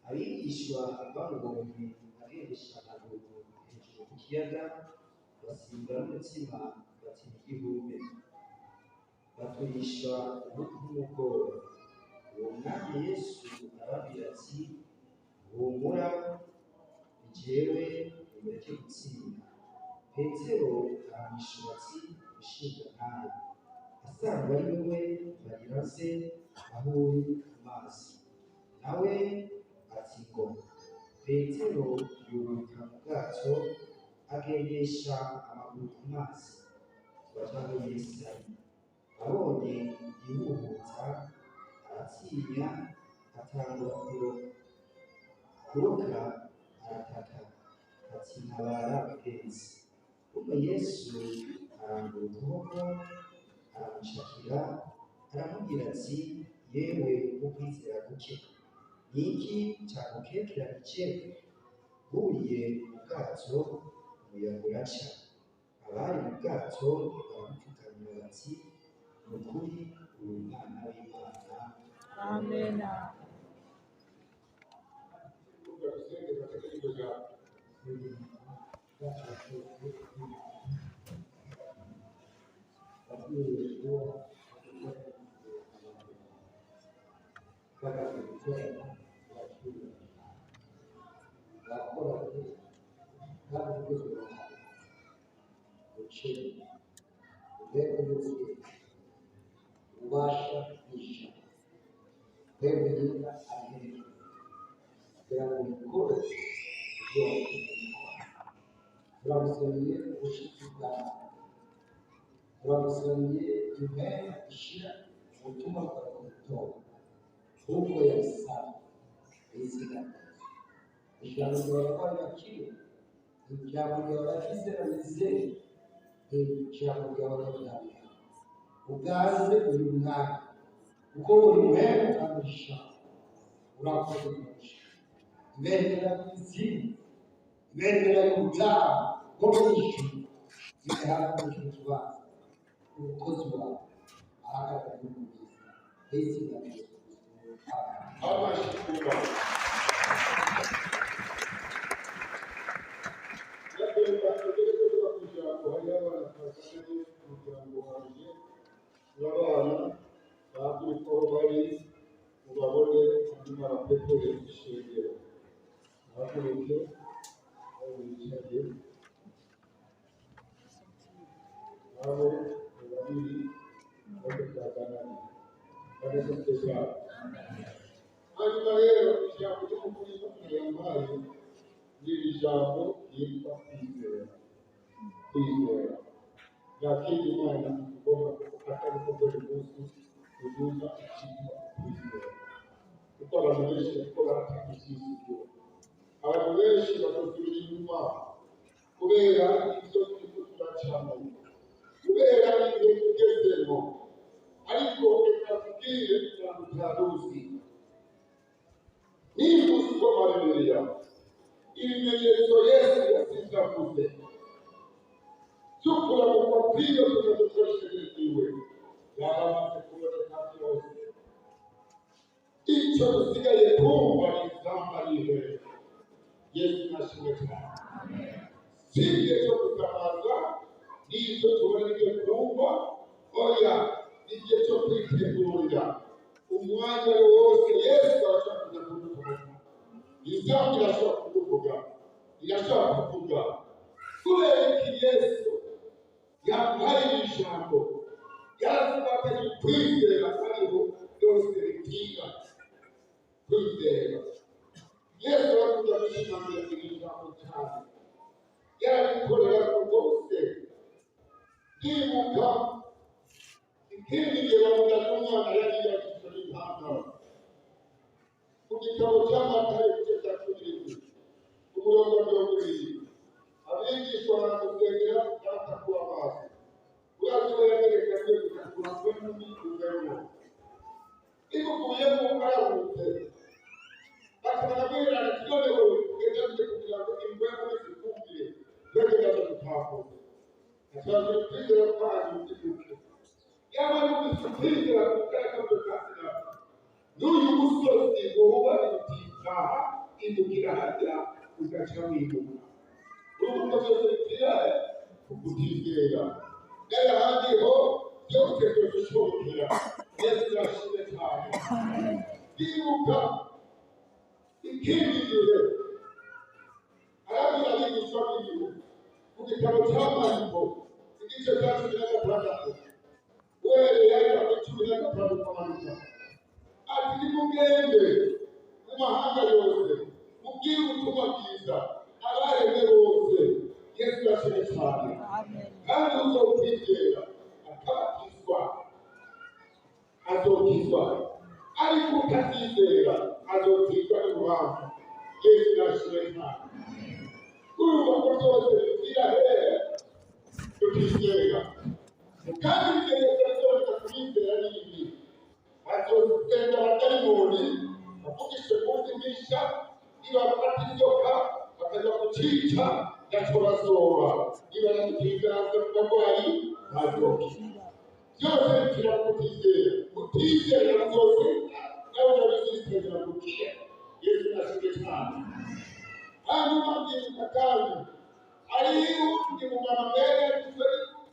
abigishwa bamubonye agendesha amaguru hejuru ku kiyaga basimba n'umutima bati igihumbi baturisha n'ubwoba. Uwo mwami Yesu arababwira ati humura ni jyewe nimureke gutsinda. Petero aramwishura ati ushinga ntawe asanga ari we bariraze aho uri ku mazi. Nawe ati ngo. Petero yururika mu bwato agendesha amaguru ku mazi baja aho Yesu ari. Abonye yihuta aratinya atangura kuroka arataka ati ntabara mugenzi. Ubwo Yesu arambura ukuboko aramushakira aramubwira ati yewe ukwizera guke ni iki cyagukekeranije? Buriye mu bwato umuyaga uraca. Abari mu bwato baramupfukamira bati ni ukuri uri umwana w'Imana. Amena. ubasha kwisha kwemera ahereje kugira ngo bikore ibyo wakora turamusabye ubushitsi bwawe, turamusabye impera ishira ubutumwa bwawe kugutora nk'uko yabisabye izina ijambo ryawe bakire, ijambo ryawe bakizera bizeye, ijambo ryawe baryamira ugaze uyu mwanya kuko uri mwene ukamisha urakoze kurusha ibendera ry'izina, ibendera y'ubutaha bwo mu ijuru rihabwa umushumba wawe, umukozi wawe ahagarara mu bwiza n'izina rya Yesu Kristo. Amashyi abana bazi uko bari ubabone hanyuma bapepere ishengero bahaguruke bicaye abo babiri bagatangana bagasesera. Hanyuma rero ijambo ry'umukuru yampaye ni ijambo ryitwa kwizera. Kwizera nta kindi Imana igomba atari ko buri munsi uzuza icyitwa kwizera, kuko abantu benshi bariko baratanga icyizigiro, abantu benshi bakasubira inyuma kubera ibyo turiko turacamo, kubera ibihe tugezemo. Ariko reka tubwire ijambo rya Rusi niba usoma Bibiliya ibimenyetso Yesu yasize avuze by'ukura mu mapinga tukadukoreshereziwe yaramaze kuboneka byose. Icyo dusigaye kumva ni izamba y'ihene. Yesu nashimwe cyane. Si igihe cyo gutabaza n'ibyo tubona n'ibyo twumva, oya ni igihe cyo kwitegurira umwanya wose Yesu arashaka kujya kudukoresha. Izamba irashobora kuduvuga, irashobora kuvuga kubera iki Yesu yampaye ijambo yaratubakanye kwizera ariho byose bitinda. Kwizera Yesu arakunda gushimangira iri jambo cyane, yarabikorera rwose. Ndibuka ikindi gihe bavuga n'umwana yari yagizwe n'intandaro mu gitabo cy'Amatayo igice cya 7 umurongo wa 20 abigishwa baramugegera baratakura amazi urazi yagerekanye kugakurwa n'umugabo ikukuyemo arahutse bakamubwira ati none wowe ugejeje kugira ngo imbeho zikumbire begeje gutahuza ashaje kwizera kwanyu igihugu yaba n'ubisukira kugaragaza ubukatira n'uyu musozi woba ibitaha indukira hajya ugaca wibuka urubuto byose bitiraye kukutizera n'ahandi ho byose bishobokera. Yesu yashimwe cyane. Ndibuka ikindi gihe arabwira abigishwa biwe mu gitabo cya Mariko igice cya 16 uhereye hariya kuri 15 kumanuka ati nimugende mu mahanga yose mubwire ubutumwa bwiza abaremwe bose. Yesu yashimwe cyane. Kandi uzokwizera akabatizwa azokizwa, ariko utazizera azokizwa n'urubanza. Yesu yashimwe cyane. Urubako byose bigira hehe tutizera, kandi ibimenyetso byose kubizera ni ibi: azogenda abadayimoni bavugishe munsi mwisha, niba bafata inzoka bakajya kucica yacobazoba, niba namutinganza mu barwayi ntazokira. Byose bikira kutizera. Utizera byose nawe urabizisezera gukira. Yesu nashimwe cyane. Hanyuma ndibuka kandi hariho undi mugabo mbere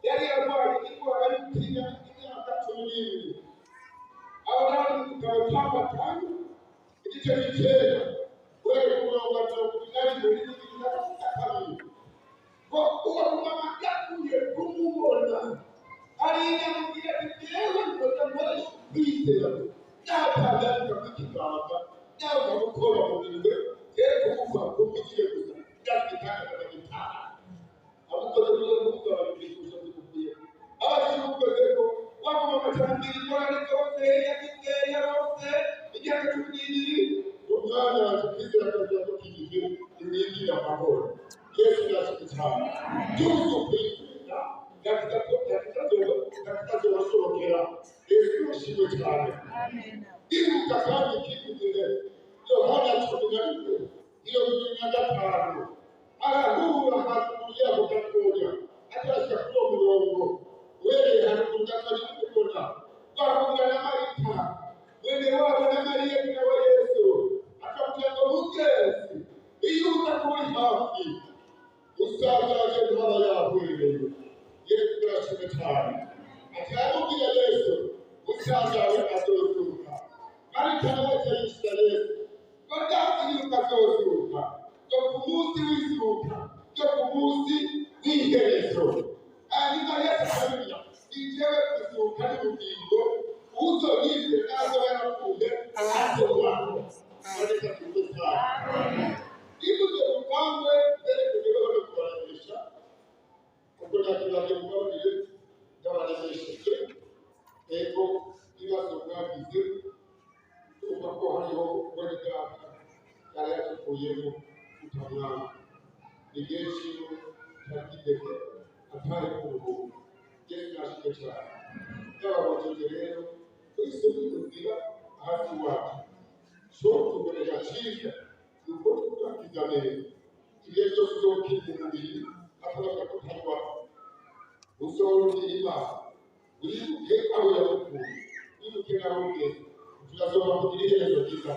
yari arwaye indwara y'umutima imyaka 12. Aba bari mu gitabo cya Matayo igice cy'ikenda uhereye ku murongo wa 22 ngo uwo mama yakuye kumubona arinamubwira ati yewe ngoja mbone kwizera n'abatandatu b'ikiganza n'abo gukora mu bintu rero kuvuga ko bigire gusa byakitanga n'igitara ukoze kuza kuvuga babikwisha bikubwiye abaje ukoze ko wagoma macambiri kora rikose yakite yarose igihe cy'ubwiri umwana akizera akaza kukigije imyingi y'amahoro Yesu yashikitana tuzo kwitunda yakitazo wasorokera Yesu yashimwe cyane amen ibuka kandi kikugire Yohana 11 iyo 15 arahura hatukulia kukakoja atasha kwa murongo wewe hatukutaka kubona kwa na Marita wewe wao na Maria na Yesu akamtaka mugezi iyo utakuri hafi usazaje baba yako wewe Yesu tunashukuru atamukia Yesu usazaje azozuka Marita na Yesu Wadati yukazozuka Yokumunsi w'izuka Yokumunsi w'iherezo Hanyuma Yesu kabila Ijewe kuzuka n'ubugingo Uzo yize nazo yarakuye Azo wako Mareka kuzuka Ibuze mukangwe Mbere kujiweho no kubaramisha Kuko nakibage mukabonire Ndabaramisha Ego Ibazo mwagize Uko hariho Mwene data Yari yatuvuyemo utamwana igihe kintu cyakigeze atari kuruhuka Yesu yashimwe cyane y'ababaje rero twese tugira hafi wacu so tugerera cyiza nuko twakiza neza igihe cyose uzokira umubiri akabaka kutarwa uzorora Imana wibuke aho yagukuye wibuke naho ugeze tuzazoba kugira iherezo ryiza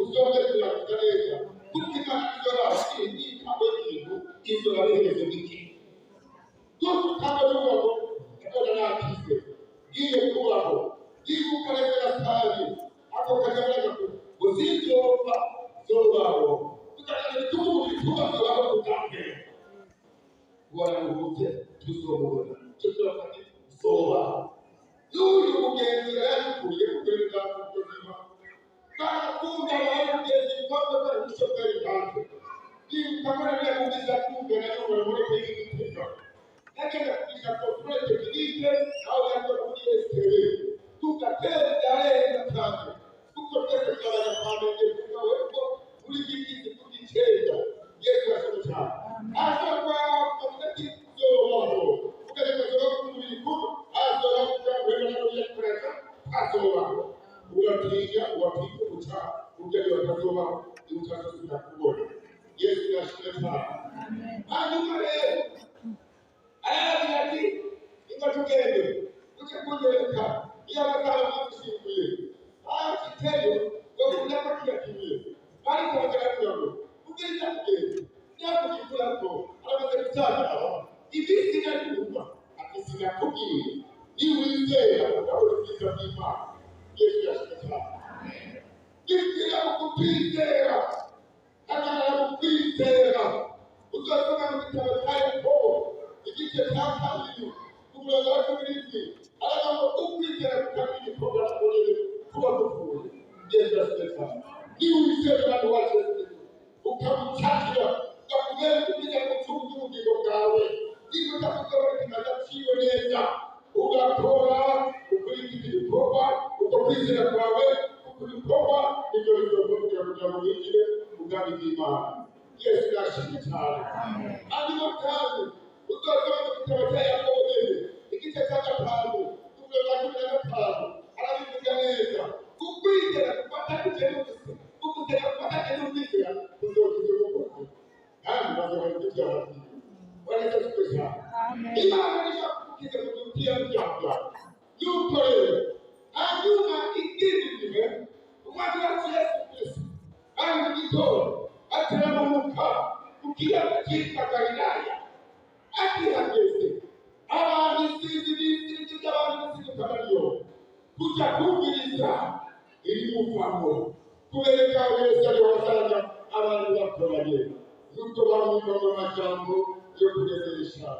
uzongera kurakiza neza kutika izora ni kabo kintu izora iherezo biki Tuko kama yuko kwa nakize ile kubaho ibuka reka sali ako kajabana kuzizoba zobaho tukajya tuba kutambe wala ubuze tuzobona tuzofata soba yuri mugenzi yakuye kugereka kuzima kana kumba wabugezi kwamba bari gushobora kandi ni kamera ya kugiza kumbe na yo muri kwigiteka lakini kisha kontrole kidike au yako kwenye stele tukateza yale kazi tukoteza kwa pande kwa wewe ulijikiti kujicheza Yesu asante hasa kwa wakati sio wao ukataka sababu kuliko hasa kwa wewe na kuleta hasa wao unapiga uta ukali watasoma utasoma kuona Yesu asante amen haleluya Ayati ingatugende ukakundeleka iyabakala kusimbuye kitendo wakundapa kiyakiye bali kwa kagabo ugenda kugenda yako kikulako arabaze kutana ibisi na kuba akisina kugiye niwizera ndabona kwiza bima Yesu yashaka amen Yesu yakupizera akakupizera uzasoma mtabataye po igice cyakabiri kumuranga w'ibiriti aragamo ukwizera kukamenya program kuri kuba kuvuye Yesu aseka ni uwisera abantu wacu ukamutakira ukakubera kugira ngo tubugingo bwawe niba utakugabanya kimagaciwe neza ugakora ukurikira ibikorwa uko kwizera kwawe ukubikorwa ibyo bizokugira kugira ngo yigire ubwami bw'Imana Yesu yashimye cyane hanyuma kandi uzasoma mu gitabo cya Yakobo igice cya 5 umurongo wa 15 arabivuga neza ukwizera gufata ikintu gusa ukwizera gufata ikintu kwizera uzokiza gukora kandi bazohora ibyaha wala tutosha Imana nishakukiza kututia mjanga yuko leo hanyuma ikindi umwaka wa Yesu Kristo angitoro ataramuka kukia katika Galilaya akihageze abantu isizi abantu isitabariyo kuja kumviriza irimuvamo kubereka Yesu ari wasanga abantu bakoranye nuko bamwumva amajambo yo kunezesha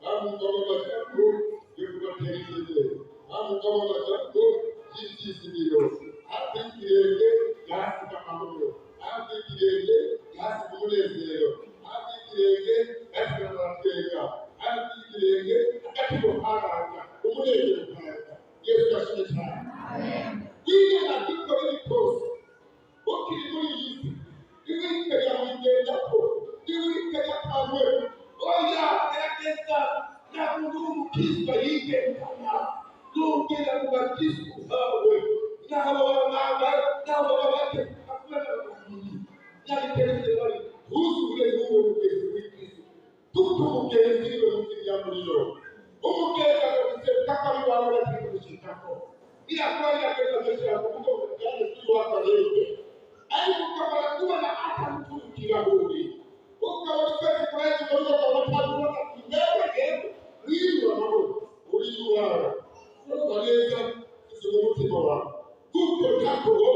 bamwumva amajambo yo kubatera imbere bamwumva amajambo y'ibyizigizo atikirenge yasiga amahoro atikirenge yasiga umunezero atikirenge yasiga amateka umunezero ukaza. Yesu ashimwe cyane. Wigera dukora ibikoze ukiri muri iyi si ntiwikajya mu ngendako ntiwikajya kawe oya gerageza nta muntu w'umukristo yigendana nubwira mu bakristo bawe n'abo babambara n'abo babate akubona bakubwira nyabiteretse bari ntuzure n'uwo mugezi w'ikristo kuko umugenzi we muzimya muriro umugenzi akaguseruka ko ari wawe batari kumushyikako irakuba yageza agashyira ku mugongo kandi kwiwaka rero ariko ukabona kubona atamuturukira buri ukaba ufite kureza uburyo bw'abatabona imbere yewe wiriwe amaboko uri iwara urumva neza usize umutima wawe kuko ntabwo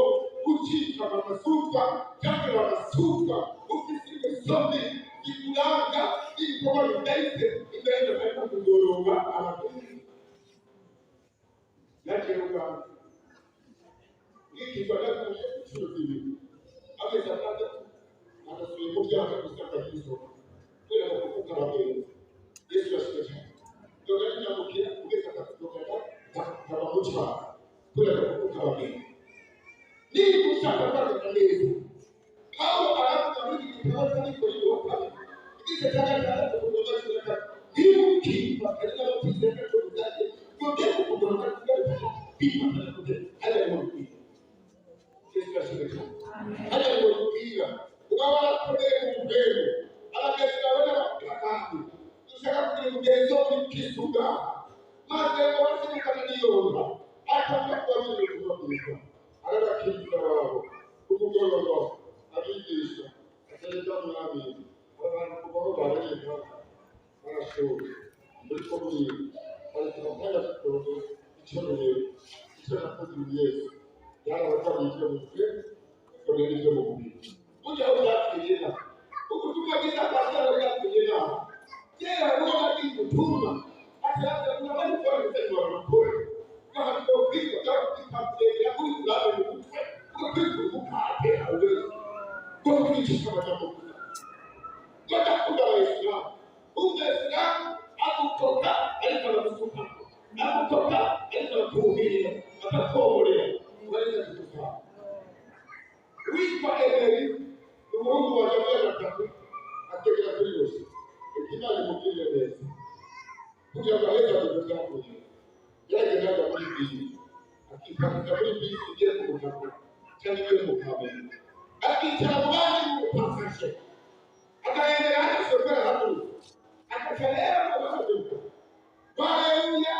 gucika amasufwa cyangwa amasufwa ufite imisozi ikuranga ibikorwa bidahise imbere y'abantu kugororwa abagenzi yakira ubwami bwikirwa nakuye inshuro zibiri amezi atandatu agasuye mu byaha gusanga n'isoko kubera ko kuko abagenzi Yesu yashyize cyane doga nyamukira ugeze akatugana kaba mucyaha kubera ko kuko abagenzi niba ushaka kwandika neza aho aravuga muri iki gitabo cy'ariko yibuka igice cya gatandatu kudoga kireka niba ukimba ari nawe utizera ko uzajya ugeze kugorora kugaragaza kwifata kugira hajya mu rwego Yesu yashyize cyane hajya mu rwego uba warakoreye mu rwego abagenzi bawe n'abakandi dushaka kugira umugenzi wo muri Kristo ubwaha maze wasinukana n'iyonga atanga kuba biri kuba byiza arabakiriza wabo kumugororwa abigisha atereka mwami abantu kubaho barareba barashoboye muri komini bari kubakanya kudodo icyoneye icyo nakoze Yesu yarabatabije mu mutwe bakorera ibyo mu mubiri burya aho byapfiriye naho ubutumwa bwiza bwa kera bwapfiriye naho kera ubona ari ubutumwa ashaka kuba bari gukora ibitego barakora bahafite ubwiza bw'ikapitera kuri kuraba mu mutwe bwo kwitwa umukate awe bwo kwicisha abanyamaguru bwo ndakunda abayisilamu umuyisilamu agutoka ariko aramusuka agutoka ariko arakuhirira akakomorera ubareza kugufana witwa Eberi umuhungu wa Jamali gatatu ategera kuri yose imana imubwirire neza kugira ngo aheze adukuzamuye yaragendaga muri bisi akipakira muri bisi igiye ku mugabo cyangwa igiye mu kabari akicara mu bandi mupafashe akagendera hano sokora hano akakareba mu bahaduka haleluya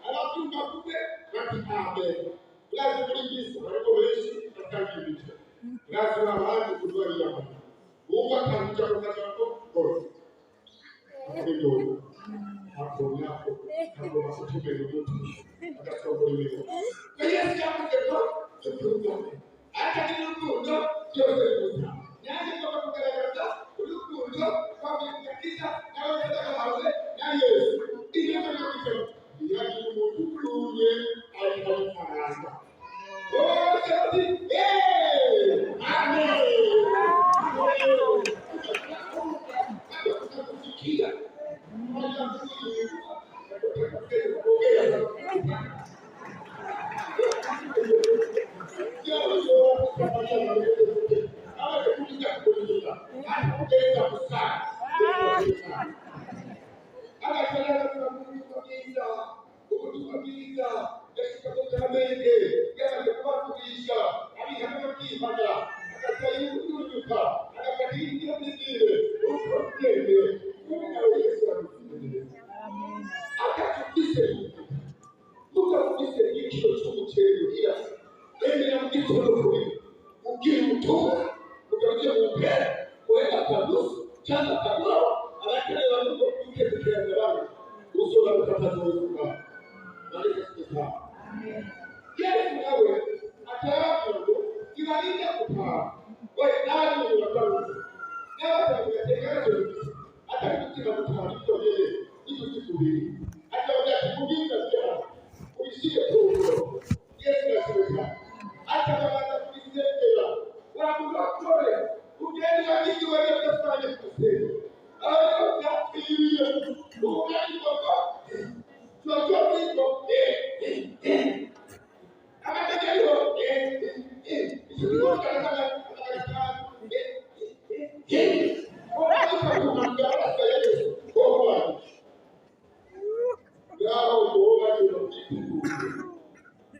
arabyumva kupe bati amen urazi muri bisi ariko benshi batangiye ibice urazi abandi kurwara iyamana wumva akantu cyangwa akajambo rwose akabindura akabona akabona kutumira umuti agasohora ibintu yesu yavuze ko dukundane atari n'urukundo byose bibuza nanjye ngomba kugaragaza urukundo rw'abigakiza n'abadadahawe na Yesu iyo tunavuze yagira umuntu ukuye ariko amafaranga bose bati amen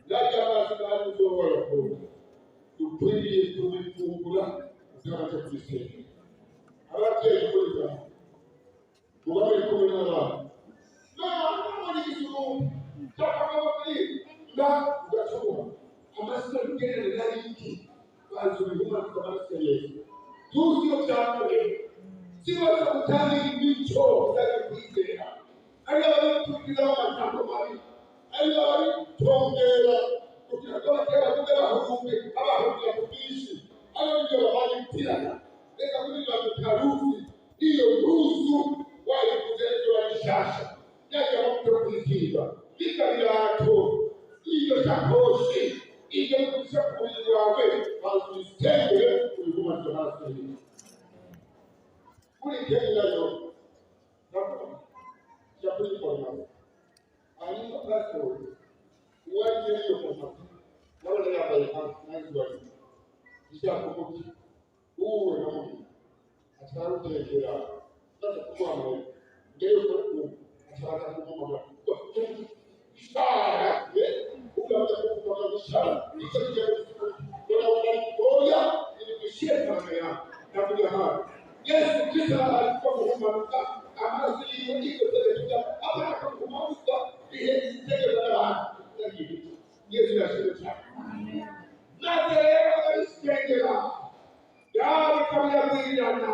najya amazi nabi uzobora kuba dukwiriye kubifungura uzabasha kubisenya. Ababyeyi muri bamwe muba muri kumwe n'abana muri igisumu cyangwa muri na ugacumura amaraso y'ubwenge nari iki bazi ibihumura by'amaraso Yesu tuzi iyo cyane kibazo gutanga imico uzajya kwizera ariyo babitubwira amagambo mabi ariyo babitongera kugira ngo bajye bavuge bahunge ku bwinshi ariyo nibyo babayitirana reka muri bantu taruzi iyo ruzu wayikuze ejo barishasha yajya bakujya kwiziba bikabirato iyo sakoshi iyo kuja ku mubiri wawe bazisengere kubiguma by'amaraso Yesu kuri kenyayo Japuri forma. Hanyuma pastor uwaje hiyo forma. Wale hapa nice word. Kisha kukuti. Uwe na Mungu. Atarutegera. Sasa kwa mwe. Ndio kwa ataka kumoma. Ishara. Ukaanza kumoma ishara. Nisije kuna wanaoya ili kushia kama ya. Na kuja hapa. Yesu Kristo alikuwa kumoma amaraso y'Igihugu tugavuga abana kumwuka ihe tegera Yesu yashimye cyane maze rero abisengera yawe kabiyabwirana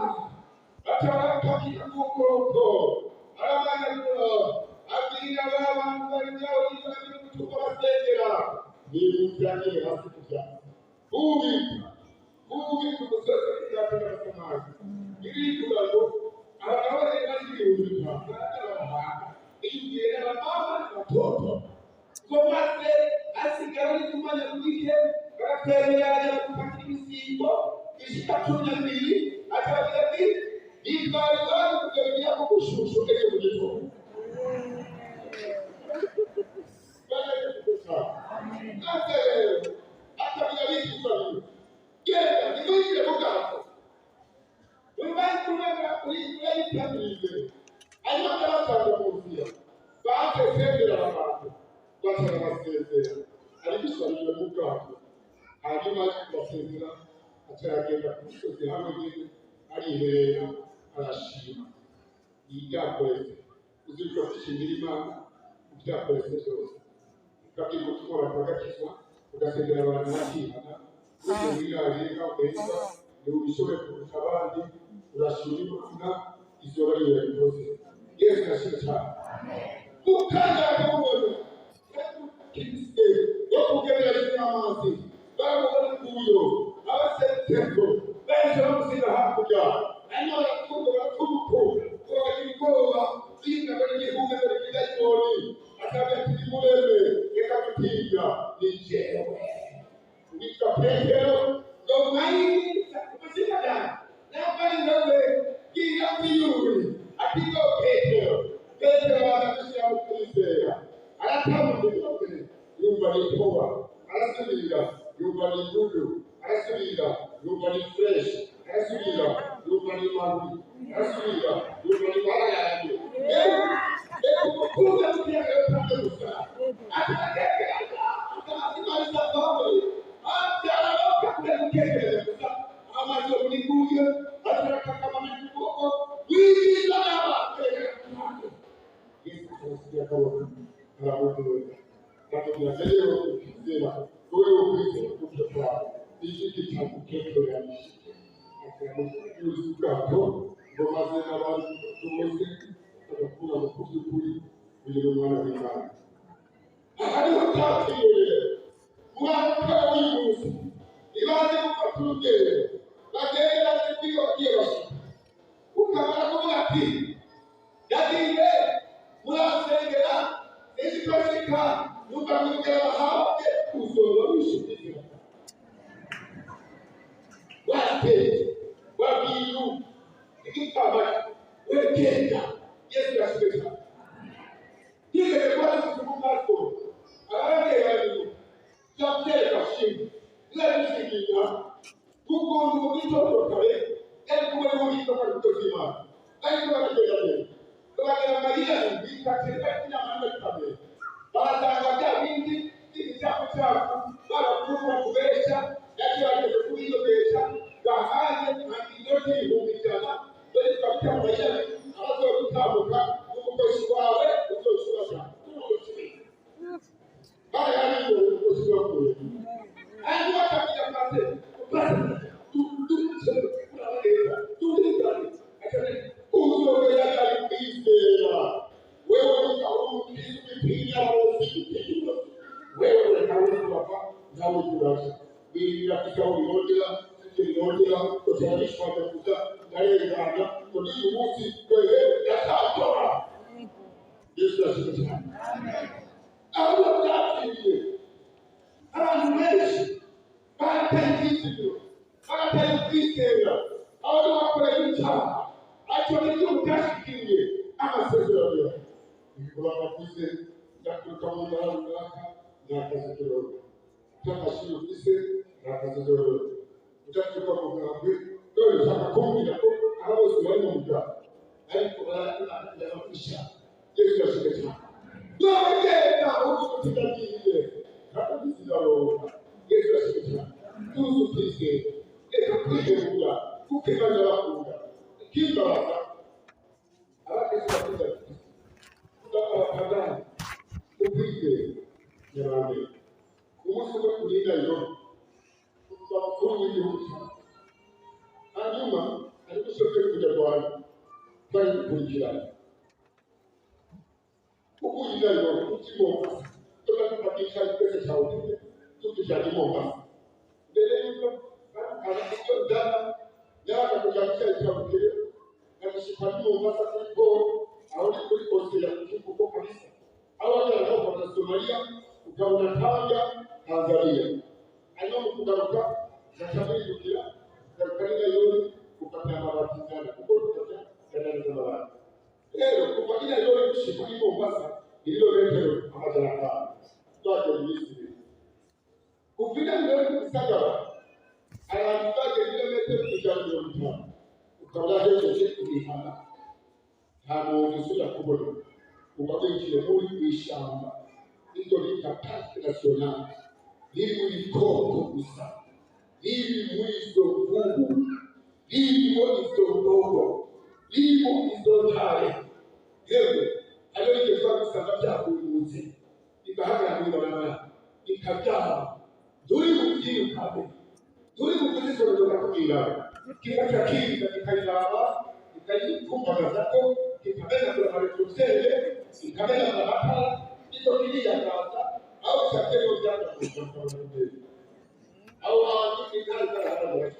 atabakakira kuko abana ko abwira abantu bari nawe y'ibyo kutuko basengera n'ibyanjye hasi kujya ubi kumusozi cyangwa kumazi iri kubago abagabo n'ibindi igihe abana batoto komase asigara kumanya kugihe baraterera gufata imisingo ishikatuna mbili atabaga ibara kugera ku gushusho keke mu gitondo bana kuko ate atabiga bikisana genda nimwije mugabo hanyuma baratangira kumvira batesengera abantu batarabasezera ariko isabira mu bwato hanyuma basezera ataragenda ku musozi hamwe nyine ariherera arashima ibyakoretse uzirika gushimira Imana ibyakoretse byose ukabwira umutima wawe bagakizwa ugasengera abantu bakihana uje wirarira ugahita ntibishobore kurusha abandi urashima Imana izo bari bikoze Yesu yashimye cyane ukajya kubona kibise yo kugerera n'amazi barabona kuyo abaseteko benshi bamusiga hakurya hanyuma barakuga ubwoba bw'inka bari gihugu bari kidayimoni akabati murebe reka gutinya ni jewe witwa Petero ngo mayi kumusika nabari nawe gira biyuri atigo Petero barakishya mu kwizera aratambuka yumva ni powa arasubira yumva ni gudu arasubira yumva ni fresh arasubira yumva ni mabi arasubira yumva ni barayanje kukuza kugira yotanduka atakeka akamasimarisa bawe atararoka kutekereza amazo muri kuye ataraka kama mkoko wiza naba Yesu asikia kwa Mungu na leo ukisema wewe ukisema kutoka hiki kitabu keto ya mishike akamuzukapo ngoma zina watu tumoze tukakula mkuzi kuli vile mwana vibaya hadi wakati ile mwaka wibusi ibadi kupatunge bagenda sipio kiyoshi ukamara kumati yadinde murasengera ezikashika nukamugera hawe uzoba wishimira wate wabiru ikikaba wegenda Yesu yashimira kile kwa kukumako abanye bali cyapere kashimwe nabishimira kuko ndumitoto kare kuwe muri kama ariko baragenda bagera Mariya bikateka kinyamanda kabe baratanga bya bindi kitu wewe hauwezi hapa na kurasha bila kikao moja kimoja kutayarishwa kutoka ndani ya kwa hiyo musi wewe yataatoa Yesu asifiwe. Amen. Au ndio abantu benshi baratangiye baratangiye abantu bakora icyaha ariko n'ibyo mutashikiriye amasezerano yawe ibikora bakuze yakuruka mu runaka n'akazikiro cy'amashuri ufise n'akazikiro utakuka mu bwambwe dore cyakakumbira ko aba bose bari mu bwambwe ariko barafisha Yesu asifiwe. Nogenda ukutikagiye nakuzizaro Yesu asifiwe. Tuzukize eka kwihebura kukimanya bakunda kimbaza abakezi bakuza abakagani ukwize nyabande umunsi wo kurinda yo bakuru w'igihugu hanyuma ari gusohoka kujya Rwanda bari gukurikirana kukurinda yo kukimoma tukakupatisha pesa cha wote tukijani Mombasa mbele yuko anakuja ndani ya kujanisha itabuke na kushikani Mombasa kwa aone kuli ya kuchuko kwa kanisa hawa ndio kwa Somalia ukaona Tanga Tanzania ayo mkugaruka na tabiri kila serikali yao ukapata mabatizana kwa kutoka ndani ya bara leo kwa kila yao kushikani Mombasa hilo leo amajaraka kwa Misri kufika leo kusagara anaanzaje kilomita kijana mmoja ukawaje chochote kulihana hano nisura kubona ubabekire muri ishamba ito likapata national limu likoko gusa limu mwizo ngugu limu izo ndogo limu izo ntare yewe alio ikifanya kusanga bya kuuzi ikahaga barabara ikajaa duri mjini kabe duri mjini sio kugira kila chakini kikailaba ikaikumba zako kikabela kwa marefusele ikabela kwa batala ito kilia kaza au chakelo jana kwa au hawajui kazi za haramu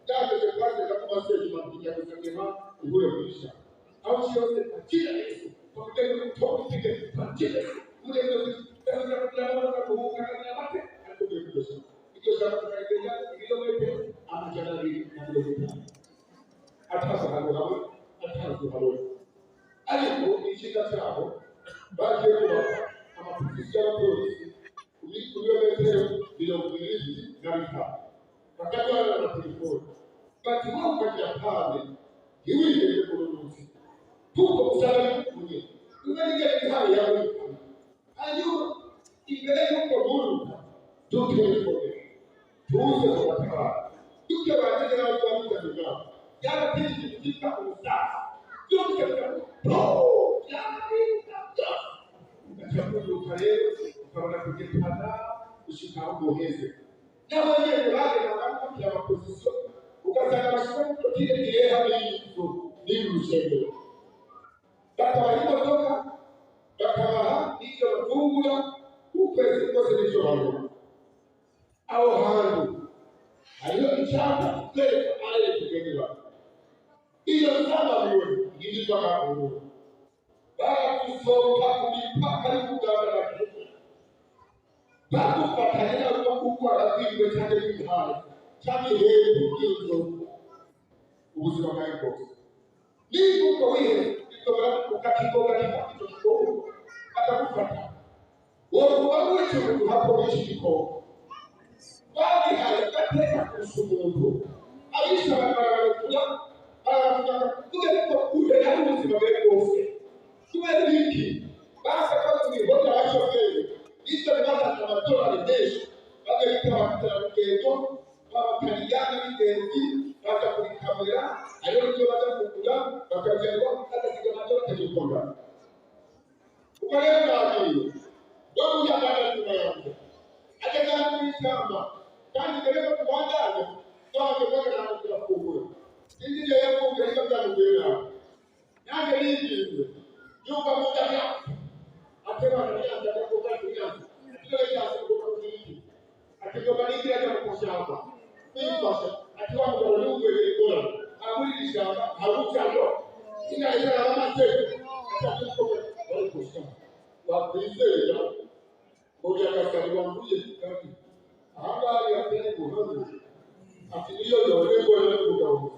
jambo la kwanza kama sisi mapija kusema uwe kuisha au sio kila Yesu kwa kutenda kutoka kwa kila ule ndio tena kwa kuhuka na mate atukumbusha hiyo sana tunaendelea hilo wewe amejadili na ndio atasa hapo alipo ishika chao baadhi ya amapolisi wa polisi ulioletwa bila ulinzi na vifaa wakati wale telefoni basi wao kaja pale hivi ndio kununuzi tuko usalama kwenye unajua hali ya wewe ayo ibeleko kwa Mungu tuuze kwa taa tuke waje na watu wa Mungu yala pili kufika usafi tuke ukaona kujipata ushika uboheze na wewe wale na watu ya position ukasema mashiko kile kile hali hizo ni ushendo kama walipotoka kama hizo fungula upesi kwa sisi wao au hangu aliyo mchanga kile ale kugeniwa hiyo sana milioni ilikuwa hapo baada kusonga kulipaka kugaba na kitu baada kupatana kwa kukua rafiki wetu hadi hali chami hebu hizo uzima wako ni kwa wewe ndio ukakikoga kitu kidogo atakupata wao wetu hapo wishiko bali hayataka kusumbua aisha barabara kuja kule ya uzima wako tuwe liki basi kama ni hoja acha mbele hizo ndio kama toa ndesh baada ya kutoa kwa kaliana ndendi baada ya kamera aliyokuwa baada kukula wakajengwa hata kama toa kijikonga ukaenda hiyo ndio ya baada ya yangu hata kama ni shamba kani dereva kuandaje toa kidogo na kukula kukula ndio yako ungeenda kwa mbele yake ndio nyumba moja yako akasema anaanza kwa kuanza kile cha kutoka kwenye akigobaniki hata kwa shamba mimi sasa akiwa mdogo ile bora amuri shamba haruchalo ina ile alama zetu atakuwa kwa shamba wa kuizea moja kasari wanguye kikapi hapa ya tena kuhamu atilio yole kwa kugawa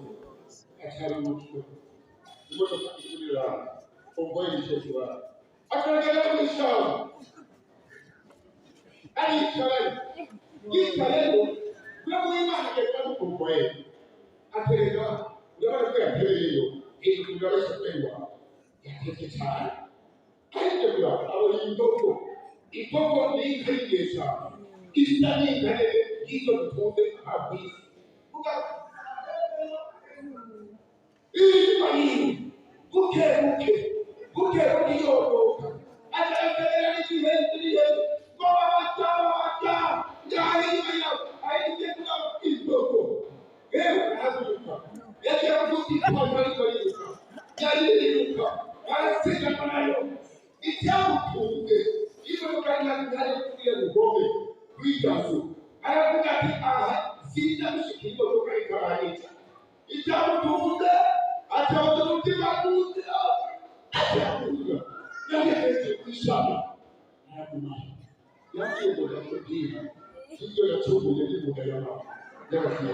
achari mtu mmoja kufikira omboe lishotua akaendelea kuishamba hadi shamba hii kalendo kwa muhimu akitaka kumboe akaendelea ndio kwa hiyo ili kugawisha kwa yake sana haikuwa au ndogo ikoko ni kaigesha istani kale hizo mtobe hapi hii mali buke hiyo hata endelea ni kwa wata ndani ya haije kwa ikoko wewe hapo yake hapo kwa mali kwa anasema nayo itamutunge hivyo kana ndani kulia ngombe kuitasu ayakati sita mshikiko toka ikaranicha itamutunge atamutunge mabuzi atamutunge yake kuishaba ayakumani yake ndio kutia hiyo ya chombo yenye mudayama yake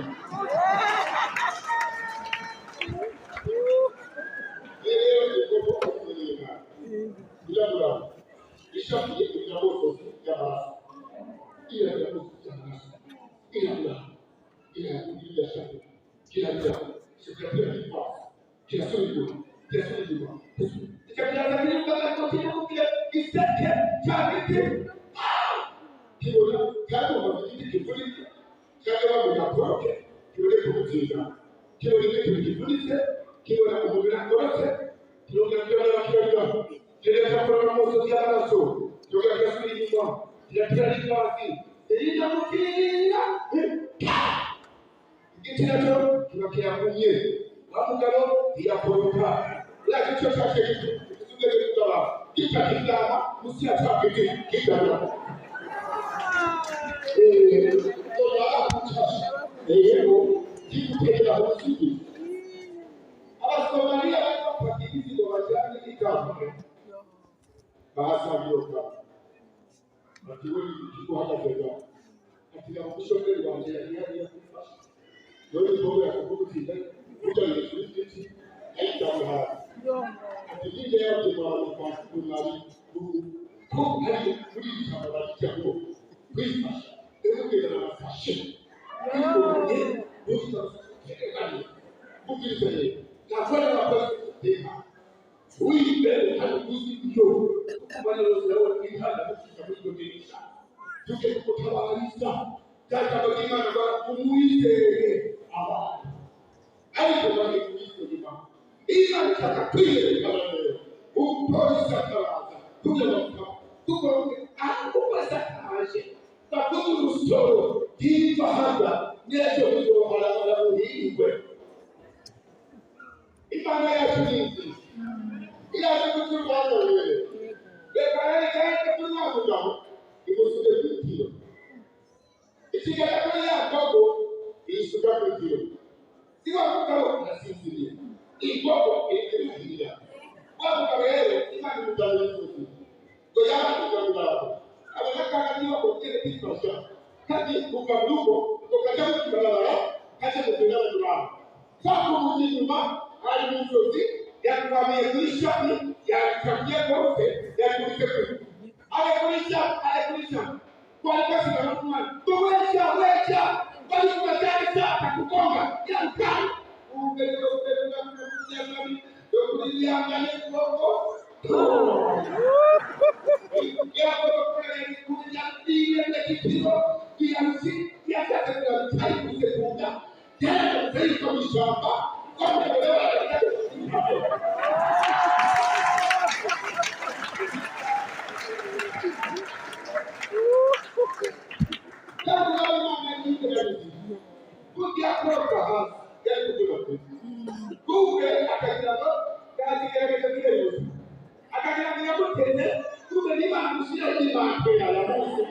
munsi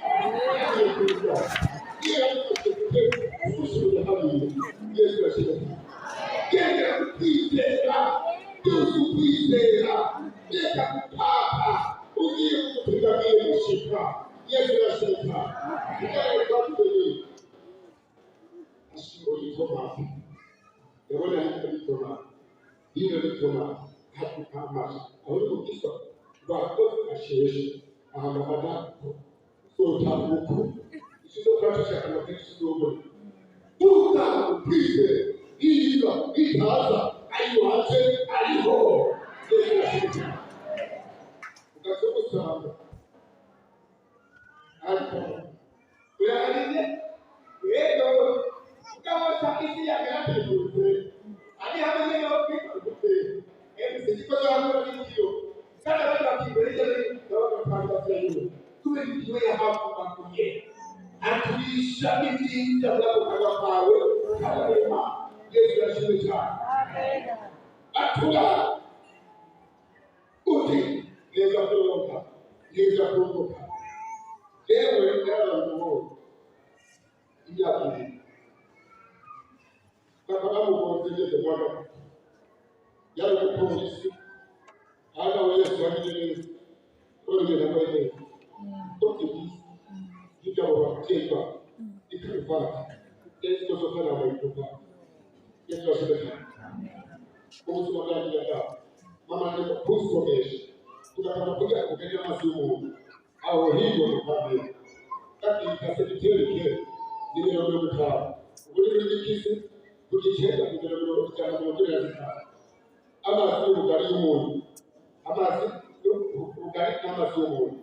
yagiye kuza iyo yafashe kuteka umusubira hariya Yesu yashimye genda kwizera tuzi kwizera reka gutaka ugiye kutugabiye gushika Yesu yashimye kandi twatuye ashimye tomati yabona ari tomati iyo ni tomati hakukamasa aho kukisa bakoze asheshe ahamagara sotabuko isizo kwatisha amatekisi y'umuntu tuza kwise iza itaza ayiwaje ariho Yesu yashimye ugasoma ariko uyarinde yego kama sakisi ya gati yuze ani hamwe no kwikuze siko zangu ndio sana watu kibereka ndio kwanza sasa tuwe ndio ya hapo makuye atulisha miti ya kwa pawe kama Yesu yashimye amen atula uti Yesu kuongoka leo ndio ndio kwa sababu kuongezeka mwaka yale polisi hata wewe swali wewe na wewe toki hivi wakati ikifanya Yesu kusofana na ikupa Yesu asifiwe kuhusu magari ya dawa mama ndio kusomesha tutakapokuja kukenea masimu au hivyo mfano kati kasekretari kile ni ndio mtaa ulilikisi kujicheza kugerageza kuchana kuongea zika ama sio ugari umuntu ama sio ugari kama sio umuntu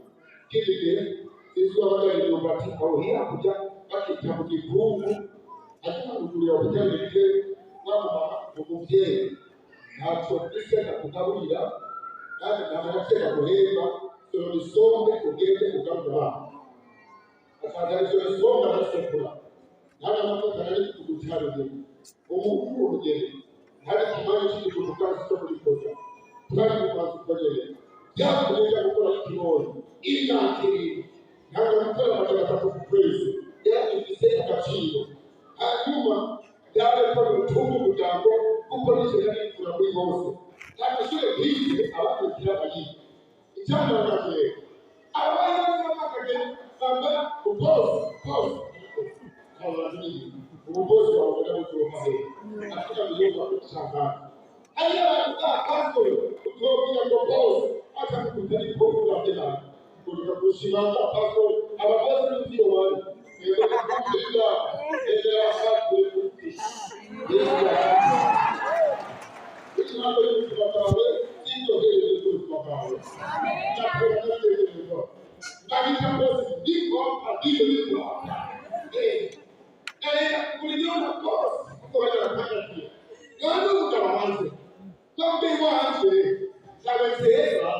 kile sisi wabali ndio bati au hia kuja bakita kujifungu hata kujulia kujalize mama kumuvye hapo kisha kukabulira na anataka kuheba sio nisombe kugende kukabula afadhali sio nisombe na sekula hana mambo tayari kukutana umuntu urugero hari kibaye kiri kukaza cyo kurikoza twari kwazikogere byakureka gukora ikibono inakiri ntabwo gukora amataka ku kwezi yafise agaciro hanyuma byari ko utunga umuryango kuko n'ishyaka rikura muri bose kandi sure bize abakugira bayi icyana nabye abayobozi b'akagera bamba ubose ubugozi wawe n'ubutomahe afika biyoba kushaka aya kazo utobira ngo bose atakutari kuvuga tena kuliko kushimanga paso abakozi ndio wale ndio kuvuga ndio hapo Yesu mambo ni kutokawe ndio hili ndio kutokawe amen bosi ndiko hadithi ndio hapa kuliona bosi kwa kufanya pia ndio utaanza ndio waanze sabesera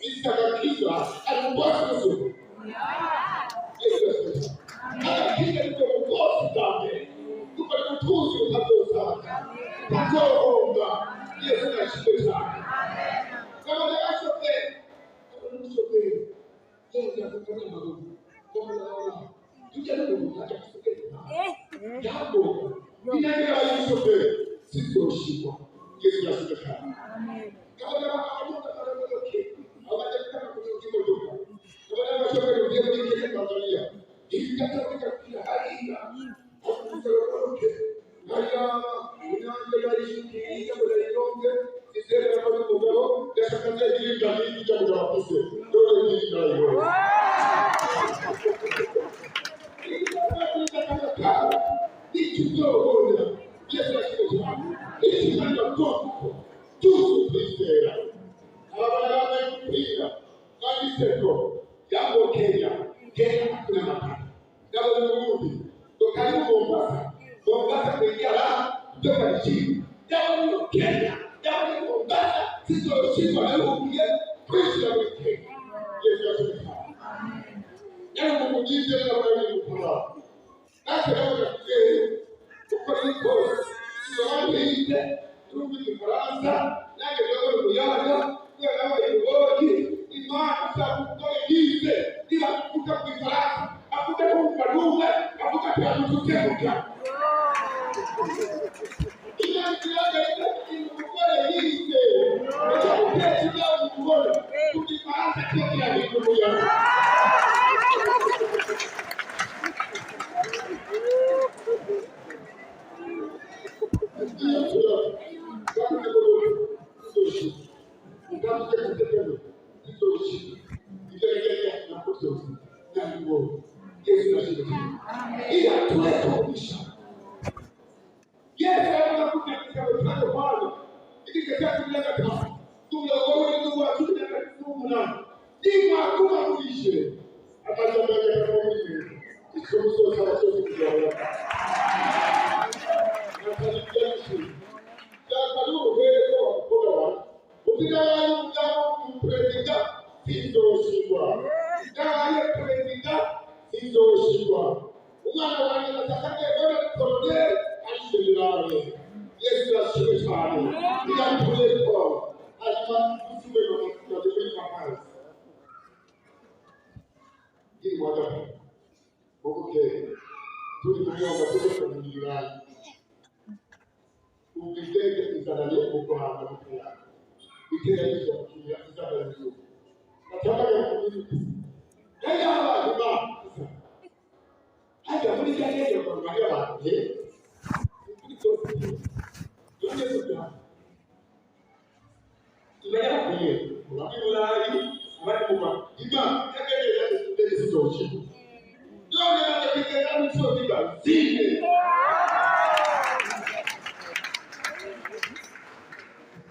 isakakiza alikubosi sio Yesu akija ndio bosi tambe tuko tutuzi utakosa tukoomba Yesu ashike sana kama ndio ndio Yesu akafanya mambo kama naona tujaribu hata jambo inaendelea Yesu sio shida Yesu asifiwe amen kama ndio anaondoka hawajataka kujibu ndoka kama ndio washauri ndio ndio Tanzania ikitaka kila hali haya unaanza kuishi kama ndio sisi kama ndio desakati hili dalili cha kujawapise ndio hili ndio Yesu asifiwe. Hii ni ndoto tu kuisera. Abana mpira kabiseko jambo Kenya kuna mapato. Jambo Burundi tokani Mombasa kuingia la kutoka chini. Jambo Kenya Mombasa sio shimo la ukie Kristo wa Kenya. Yesu asifiwe. Amen. Mungu ndiye anayekupa. Hata leo kuliko Swahili, Kifaransa, na kidogo Lugha, kwa kama Lugha, imani za kutoa hizi bila kutafuta mbinguni. Yesu asifiwe. Ila tunakumbusha Yesu anakuja katika mlango pale. Ikitaka kuleta kama tunaoona ndugu wa Mungu na Mungu na ni hakuna kuishi. Atajambia kama Mungu. Sio sawa sio kidogo. Umwana wanjye natakaje bora tukorode alishirirawe Yesu ashimishane niyatuye ko hanyuma tusume na tuwe makazi hii moja bokoke tuli tumeomba tuko kujirirani ubigeke izalale kwa hapa pia itereje kutumia izalale hizo nataka kujibu haya hapa hata muri cyane cyo kwambara abantu Tunaje sasa? Tunaja kwenye Mulai, Mwakuba, Ima, tekele ya tekele sitoshi. Ndio ndio tekele ya sio viba. Zile.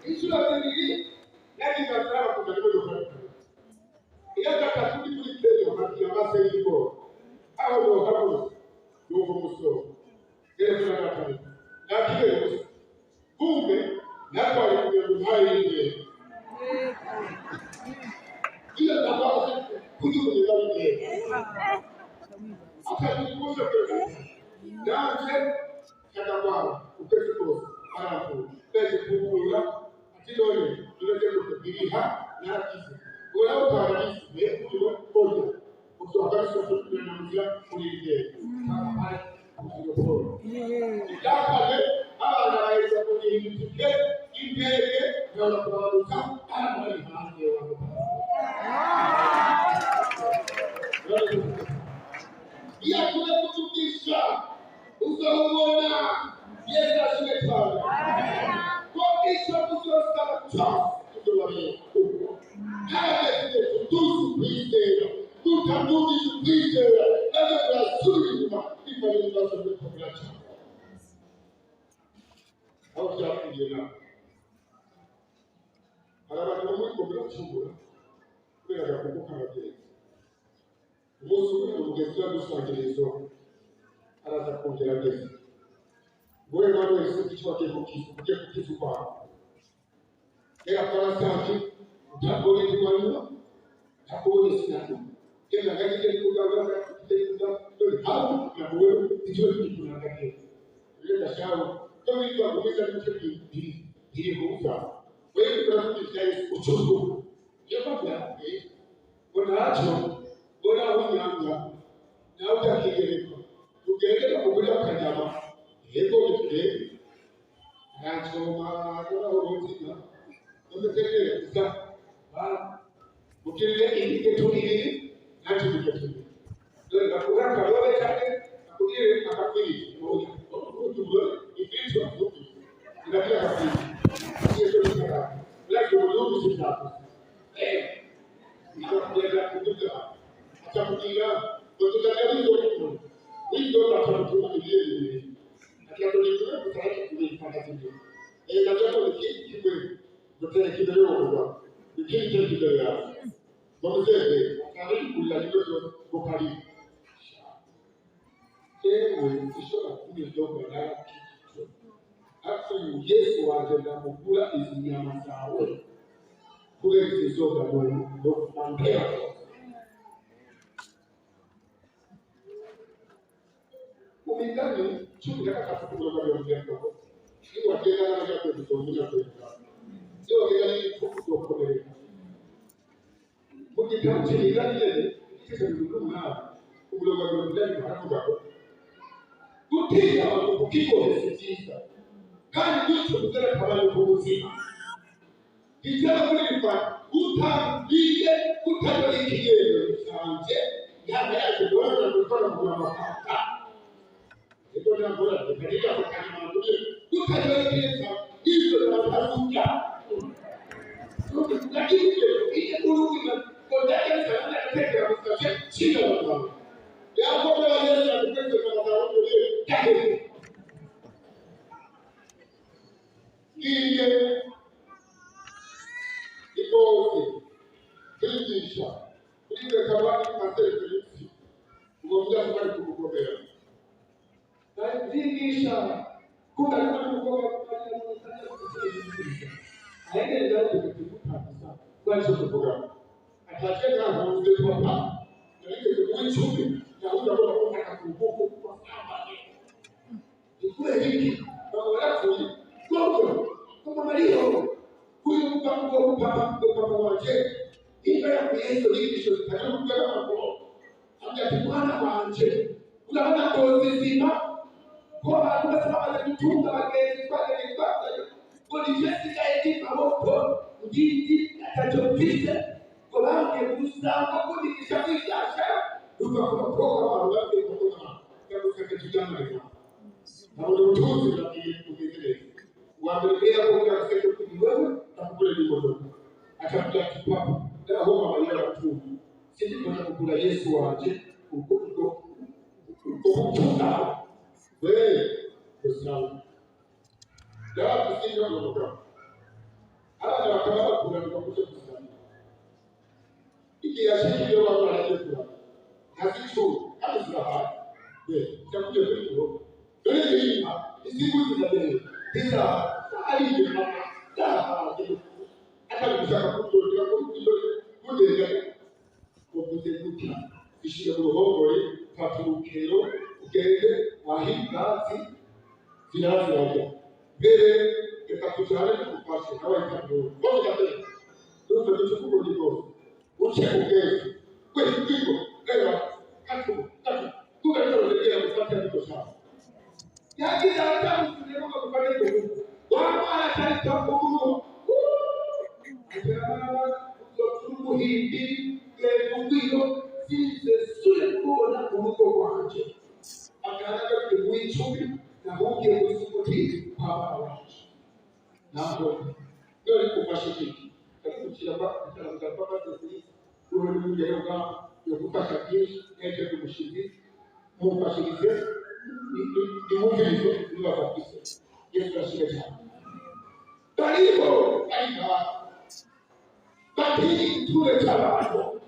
Hizo ndio yaki katara kwa ndio kwa. Ila takatudi kulipeleka wakati ya basa hiyo. Hao ndio hapo. Ndio mso. Ile tunataka. Na kile kumbe na kwa Mulai ile. Ile ndio kujulia ile. Akajikuza kwa daje kada kwao ukesikosa halafu pesa kukula atidole tulete kutabiriha na kizi wala utarabisi ndio kwa usokasi kwa tunamzia kulinde kama pale kujiporo ndakale anaweza kujihimike indege na kuaruka ana mali hande wao ya kutukisha usaona Yesu asifiwe. Kwa kisha kusosta cha tutolani huko. Haya ndio tusubize. Tutamudi subize. Ndio rasuli kwa ifanye basi kwa kuacha. Au cha kujena. Alama kwa Mungu kwa chungura. Kwa ya kukumbuka na kile. Mungu ungezia kusangilizo. Araza kuongea pesa. Wewe mwana Yesu kichwa kifu kwa. Kila kwa safi, utapole kwa nyuma, utapole sina. Kila gari kile kugawa ndio hapo na wewe kichwa kifu na kake. Ile tashao, kama ilikuwa kuweza kucheki hii kuuza. Wewe tunarudi sasa uchungu. Japo ya unaacho, bora unyanga na utakigereka. Ukienda kukuja kanyama Ego yake anachoma kwa rotina ndio tekele sasa ukile ile tuni hata nikatuni ndio nakura wewe chake akuje akafili moja ndio ificho hapo ndio akafili hiyo ndio sana lazima ndio sitapo ndio kuja kuja atakuja ndio ndio tatatua ile Kia tulizoea kutaka kuifanya hivi. Na jambo hili kiwe ndio kidogo kwa. Nikija kidogo ya. Mzee, karibu kulalizo kwa karibu. Ewe ishara kumi ndogo na kitu. Hapo Yesu ajaenda kukula hizo nyama zao. Kule hizo ndio kuambia. Umindani chungu kaka kutoka kwa mjengo. Ni wajenda na kwa kutumia kwa. Sio kile kutoka kwa mbele. Mkitabu chini ile kisha ndio na kutoka kwa mjengo hapo. Kutia ukiko hesitisa. Kani ndicho kuzera kama kuuzima. Kijana kulipa utambie utabariki yeye sanje. Yale yake ndio kwa mafuta. Ndio na bora katika kufanya mambo utaelekeza hizo na tafuta lakini ile kurudi na kudai sana katika mstari chini wa Yapo kwa Yesu atukweze kwa maana yake. Iye ikoze kwigisha kwiga kabani maserivisi ngombwa kubari kugukomera kwigisha kuba ari kugoba aende ndio tukikutana kwa hiyo kuvuga ataje na huze papa ndio kuichumi na utakwenda kutaka kuvuka kwa samba ikule hiki na walafu gogo kama Mario huyu mpango papa wake iba ya Yesu lilisho takamukana mambo hamjatimwana wanje unaona kozi zima kwa tunasema kutunga wageni pale ni pale kwa Jessica eti mambo ndidi atachopita kwa wake kusamba kwa nikishabisha tukapotoka wale kutoka kama kijana hivi na utuzi na kuendelea waambia kwa sekta kidogo na kule ndiko atakuja kipapo na homa wale watu sisi tunakula Yesu waje uko wewe kusema dawa sisi ndio ndio hata na kama kuna mtu kusema ikiashiria watu wanajua hasicho kama sababu itakuja vipi ndio siku zinaendelea bila hali mama hata mshaka kutoka kuendelea kuteguka ishia rohoni patukero ugende wahingazi zinazoja mbele ekakutana kupasha kawaida ngoja mbele ndio tuchukue ndiko uchekugeze kwa hiyo leo katu tunaendelea kupata ndiko sawa yaki hata msimu kwa kupata ndiko wao anataka kukumu hindi leo sisi sule kuona kuliko kwanje akaanza kuichumi na bunge kusukuti baba wake napo ndio alipopashiki katika chilaba kwa baba sisi kwa ndio ndio kupata kiasi ndio kumshindi mpashirize ni mmoja ndio afakise Yesu ashike karibu aina lakini tule chalazo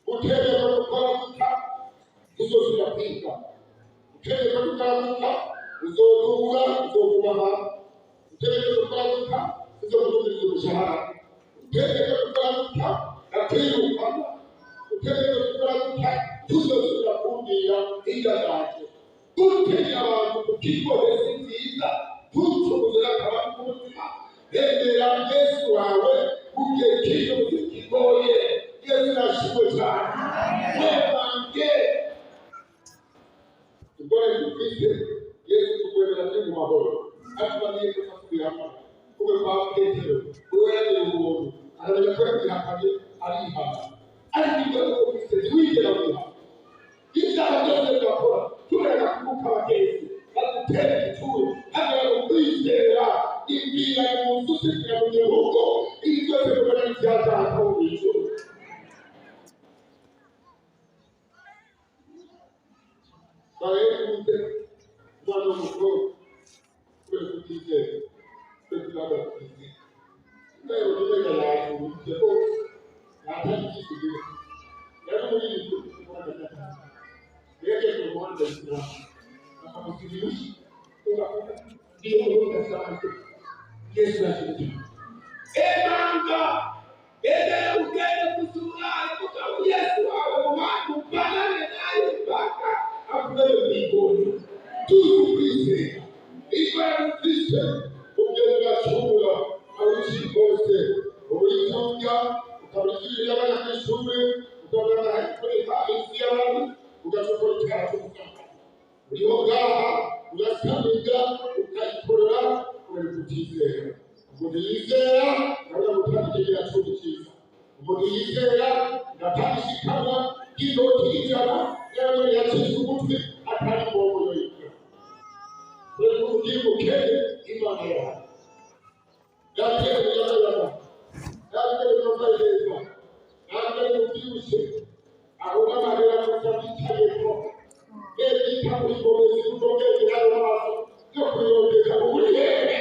utende kwa kukamuka uzozipinga utende kwa kukamuka uzozuma utende kwa kukamuka uzozuma utende kwa kukamuka lakini kama utende kwa kukamuka tuzozikumia ila yake utende abantu kiko besiza tuzoza kama kutima endera Yesu wawe ukiekisho kiboye Yesu ashikwe sana wewe Tukoe tupite Yesu tukwenda na maboro hata ndiye tunasubiri hapa kwa kwa petero wewe ni Mungu anataka hapa ali hapa alikuwa kupite tuite na Mungu kisha ndio kwa tunakumbuka wageni wakutende tu hata kuizera ingia Mungu ya Mungu ili tuweze kupata msaada kwa Mungu. Kwa hiyo mwana mkuu kwa kutize kwa kulala kutize. Leo ndio ya Mungu. Hata kisi leo mwili kwa ndio. Yeye ndio mwana wa kama msikilizaji ndio ndio sana Yesu asifiwe. Emanga ende ugende kusura kwa Yesu awe mwana banane naye mpaka afanye mbinguni. Tusikize. Iwe Kristo ugende shule au shikose. Ulitunga ukamjia wana kishule utaona hapo hali ya watu utachukua tatu uliogaa unasamika ukaikorera ulikutizera umudiyizera nawe utakigira cyo cyiza umudiyizera natashikana kido kijana yawe yachisu umutwe atari bobo yoyika wewe kujibu kende imana ya yake yale yake ndio faida yake kujibu ahora madera bitayeho bita muri komezi kuko bwegera amaso yo kuyongeza uburere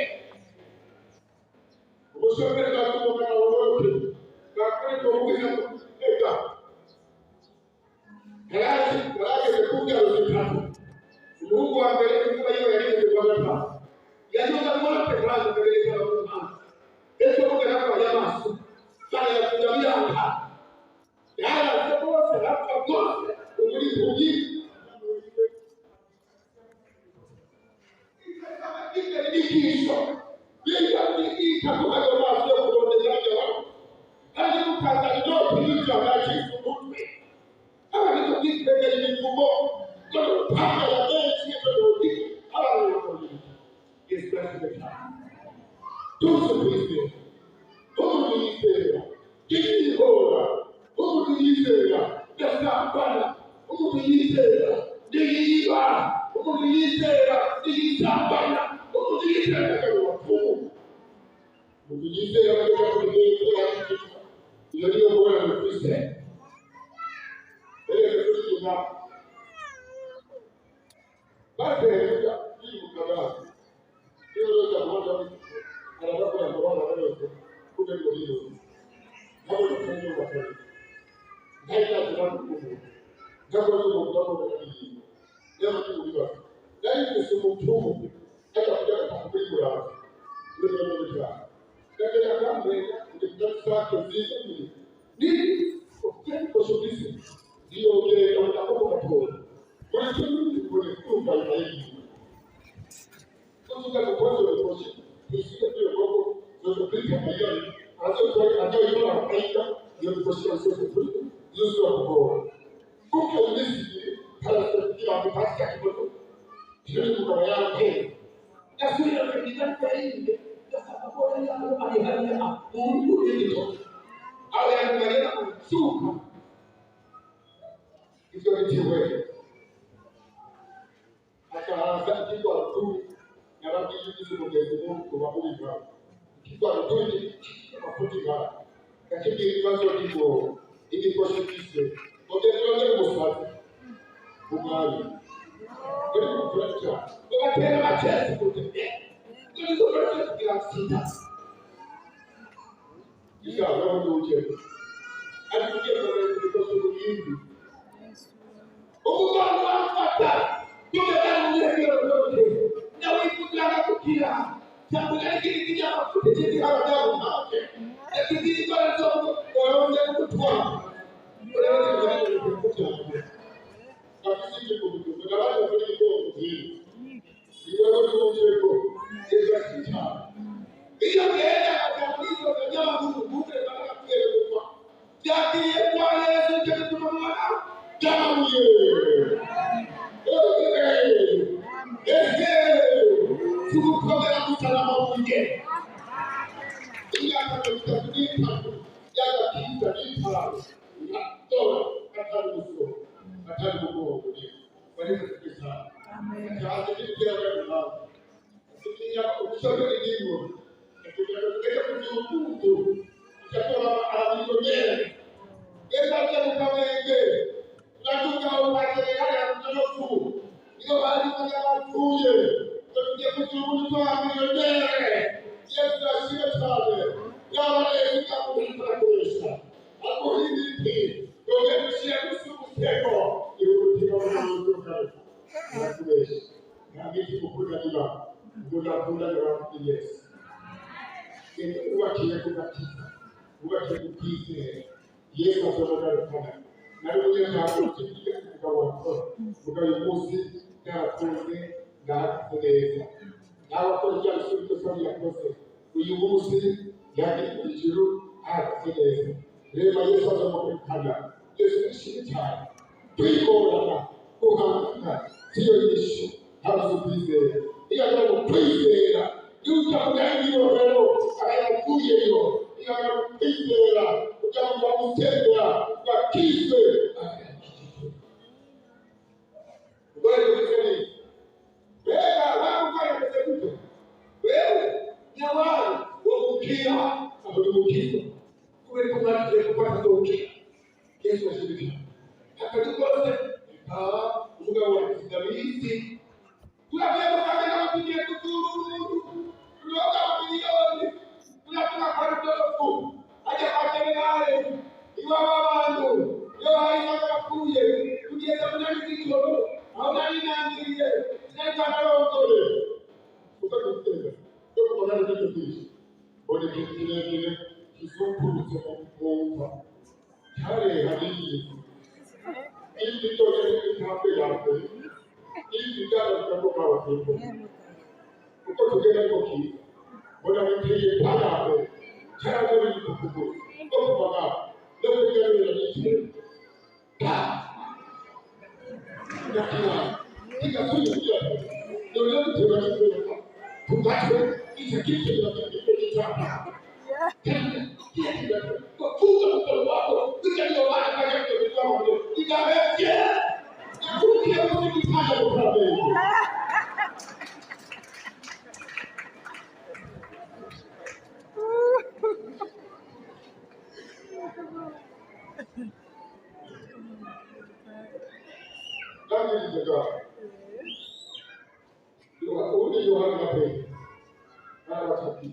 ubushomeri bwatuma abagore bakorerwa ubwiza bwega yarageze ku byaro bitatu umuhungu wa mbere kuba yiwe yarigeze kwa gatanu yanyuze muri peteroli mbere y'abantu ese mugera kwa y'amaso kandi yakuja biranga yaraze bose bapfa bwose umuri bugi ikiso biga bigita kubaga amaso yo kurondeza byabo kandi mukaza inoti y'ijana cy'isumutwe abantu bikwegera imivugo yo gutanga ya benshi y'ibirori abantu bakora Yesu Kristo tuzi kwizera umuntu yizera igihora umuntu yizera gasambana umuntu yizera ndiyiba umuntu yizera ndiyisambana umuntu yizera kagawapfumu umuntu yizera kagawapfumu iyo niyo kubona mu Kristo erega kuryuma bateruka y'umugabane iyo roza kubona arabakora ngo bana barose kube ngo hiyo nabo tukenye bakora ntaita tunakukumbu nabo tunakukumbu bakiri nabo tunakukumbu nani kusumu hata kuja kukumbura ndio ndio ndio lakini kama ndio sasa hivi ni kwa shughuli ndio ile utakuwa kwa kwa sababu kuna kumba hivi kutoka kwa kwa Isika pia kwako ndio kupika mayai hata hiyo hapaika ndio kushika sio Yesu wako kuko misi kala sio amepata kidogo ndio kwa yake na sio ya kwa hii sababu ya alihania Mungu ndio ale anaangalia kusuka hizo ndio wewe hata kitu tu na rabbi hizo mongezi Mungu kwa kuiva kitu ndio mafuti bana lakini ilivyo ndipo ili kwa sisi ndio mswali kumali ndio kuacha kwa tena machezi kutembea ndio kwa kila sita kisha wao ndio uchezo alikuja kwa sababu nyingi Mungu anapata ndio ndio na wikutana kukira jambo gani kija mafuti hawajabu mache lakini kwa sababu waone kutwa wale ndio kutwa kabisa kwa sababu kwa hii ndio ndio cheko Yesu kita hiyo ndio atamulizo kwa jambo Mungu anataka kuelewa jadi kwa Yesu jadi tumemwona jambo yeye tukukomera kusalama mwingine ila kutafunika ya kiita nipala natoa kataruhusu kataruhusu kwa nini tukisema amen kazi ni wewe na sikia ukishauri ndio tukitaka kujiukutu tutakuwa aliyoyeye ila kama yeye tunataka upate yale mtoto ndio bali kwa tuje tuje kuzungumza milionere Yesu asiye sabe kama Yesu kama kuisha hapo hivi ndio kushia msukuteko ndio kutoka na kuisha na mimi kukuja bila kula ya Yesu ndio wakati kubatiza wakati kukize Yesu ataondoka kwa na ndio hapo tukija kwa watu ukayomusi na kuone na kueleza na watu wa Kristo sababu ya kose uyumusi yake kujuru kueleza lema Yesu atamkana Yesu ashitana tuiko na kuhanga sio ishu hazubize ila kama kuizera yuta kudai leo ayakuye hiyo ila kuizera utakuwa mtenda kwa Kristo wewe useme wewe wangu kwa kusebuto wewe nyawani wakukia abudukizo kwa kupata kutoka Yesu asifiwe hata tukose umugabo wa David tunakwenda kufanya kupigia kuzuru tunaoga milioni tunataka karibu aje kwa generale iwa bandu yo haina kuye kujiza mnani kilo au nani nani nenda nalo kule ukakutenda kwa maana ndio hivi bodi kile kisupu cha hare hadithi ili tutoke hapo hapo ili ndio tutakuwa kwa hapo uko tugenda kwa kii bora mtie pala hapo chana kwa ni kukuko kwa baba leo ndio ndio kika sio ndio leo tunachukua tupate hicho kitu cha hapa kwa kuja mkono wako ndio wala kaja kwa wao ikaweje kukia kujipata kwa sababu kama ni jaga ndio Yohana hapo na wataki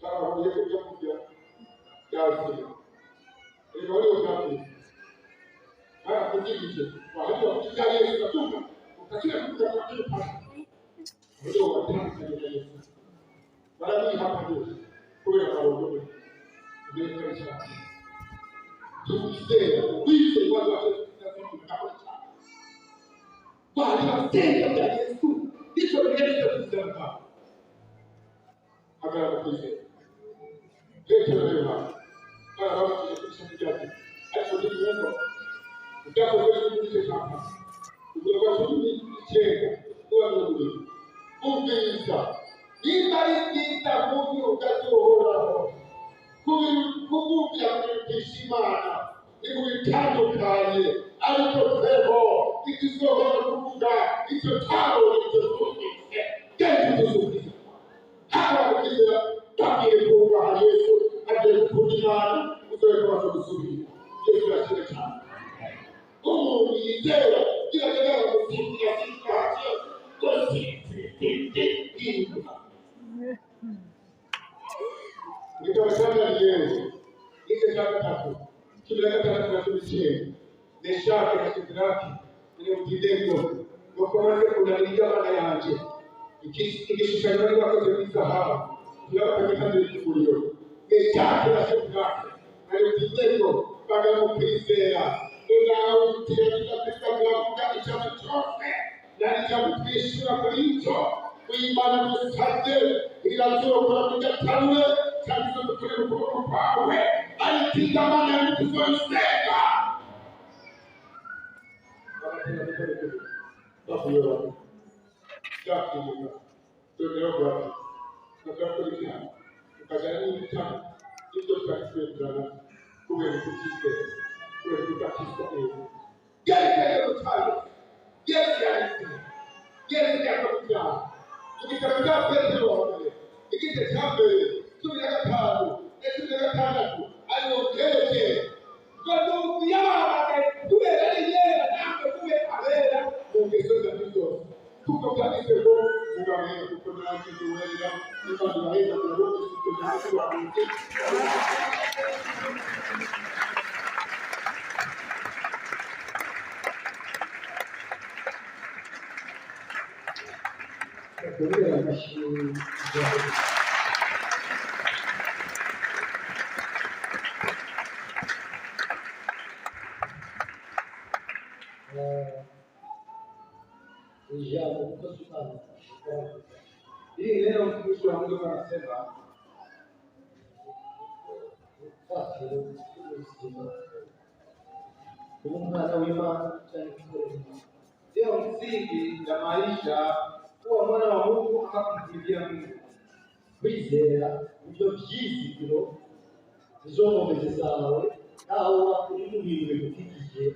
kama wale kuja yasi ni wale wataki kujiji kwa hiyo kujali Yesu natuka ukatia kuja kwa kile pale ndio wataki na Yesu mara nyingi hapa ndio kwa sababu ndio kanisa tusikie wisi watu wa bali wasende kwa Yesu hicho ndio kinachosema agora você deixa eu ver lá agora você precisa de aí você tem um o que acontece com você já o negócio de chega quando o pensa e daí que tá muito o cachorro como que a semana e o tanto cair aí eu ferro e que só vai lugar e que tá o que tem hapa kile taki kwa Yesu hadi kujimana uzoe kwa kusubiri Yesu asiyecha ni leo kila jambo kusikia sifa kwa nitawasema leo ile jambo tatu kile kama tunatumikia nishaka na kidraki ile mtidego kwa kwanza kuna lijama na yaje ikishikana kwa kusahau ndio katika ndio nishaka na kidraki na mtidego baada kupizea ndio utia katika kwa chama chote na chama kishura kwa hicho kuimana kusade ila sio kwa mtatanwe kanisa kwa pawe alipiga maana mtuzoiseka hapo yoro chafu ndio ndio kwa sababu kwa kajani mtana ndio tunasema kuwe kutike kuwe kutatizo yale mtana yale yakapita tukitaka pesa wale ikitetambe tunataka tunataka aliokeje kwa yara tuwe yeye na tuwe avera ongezeka hizo tuko kanisa kwa unaweza kupona kidogo ndio tunaweza kurudi siku za hii leo mtumishi wa Mungu anasema kumwana wema ndio msingi ya maisha kuwa mwana wa Mungu akakumtumikia Mungu kwizera ibyo byizigiro bizomomeze zawe naho wakulimuhiwe kukikije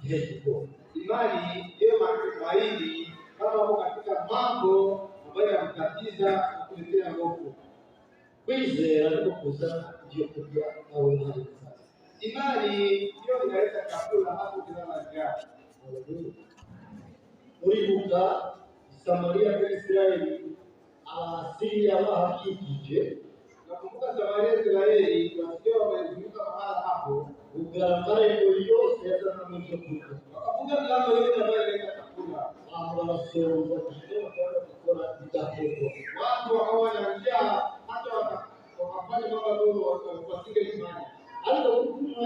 itegeko imani ndiyo matumaini kama uko katika mambo ambayo yanakutatiza na kuletea hofu kwizera ndio kuza ndio kurya nawe hali sasa imani ndio inaleta chakula hapo bila njaa uribuka Samariya muri Israeli Asiriya bahakikije. Nakumbuka Samariya Israeli wakiwa wamezunguka mahala hapo, ugaragara yose yazana mwisho kuja wakafunga milango yote ambayo inaenda chakula, watu wanasonga kushindwa kukora vitafungo, watu wakawa na njaa, hata wakafanya mambo ambayo wasinge imani. Hata hukumu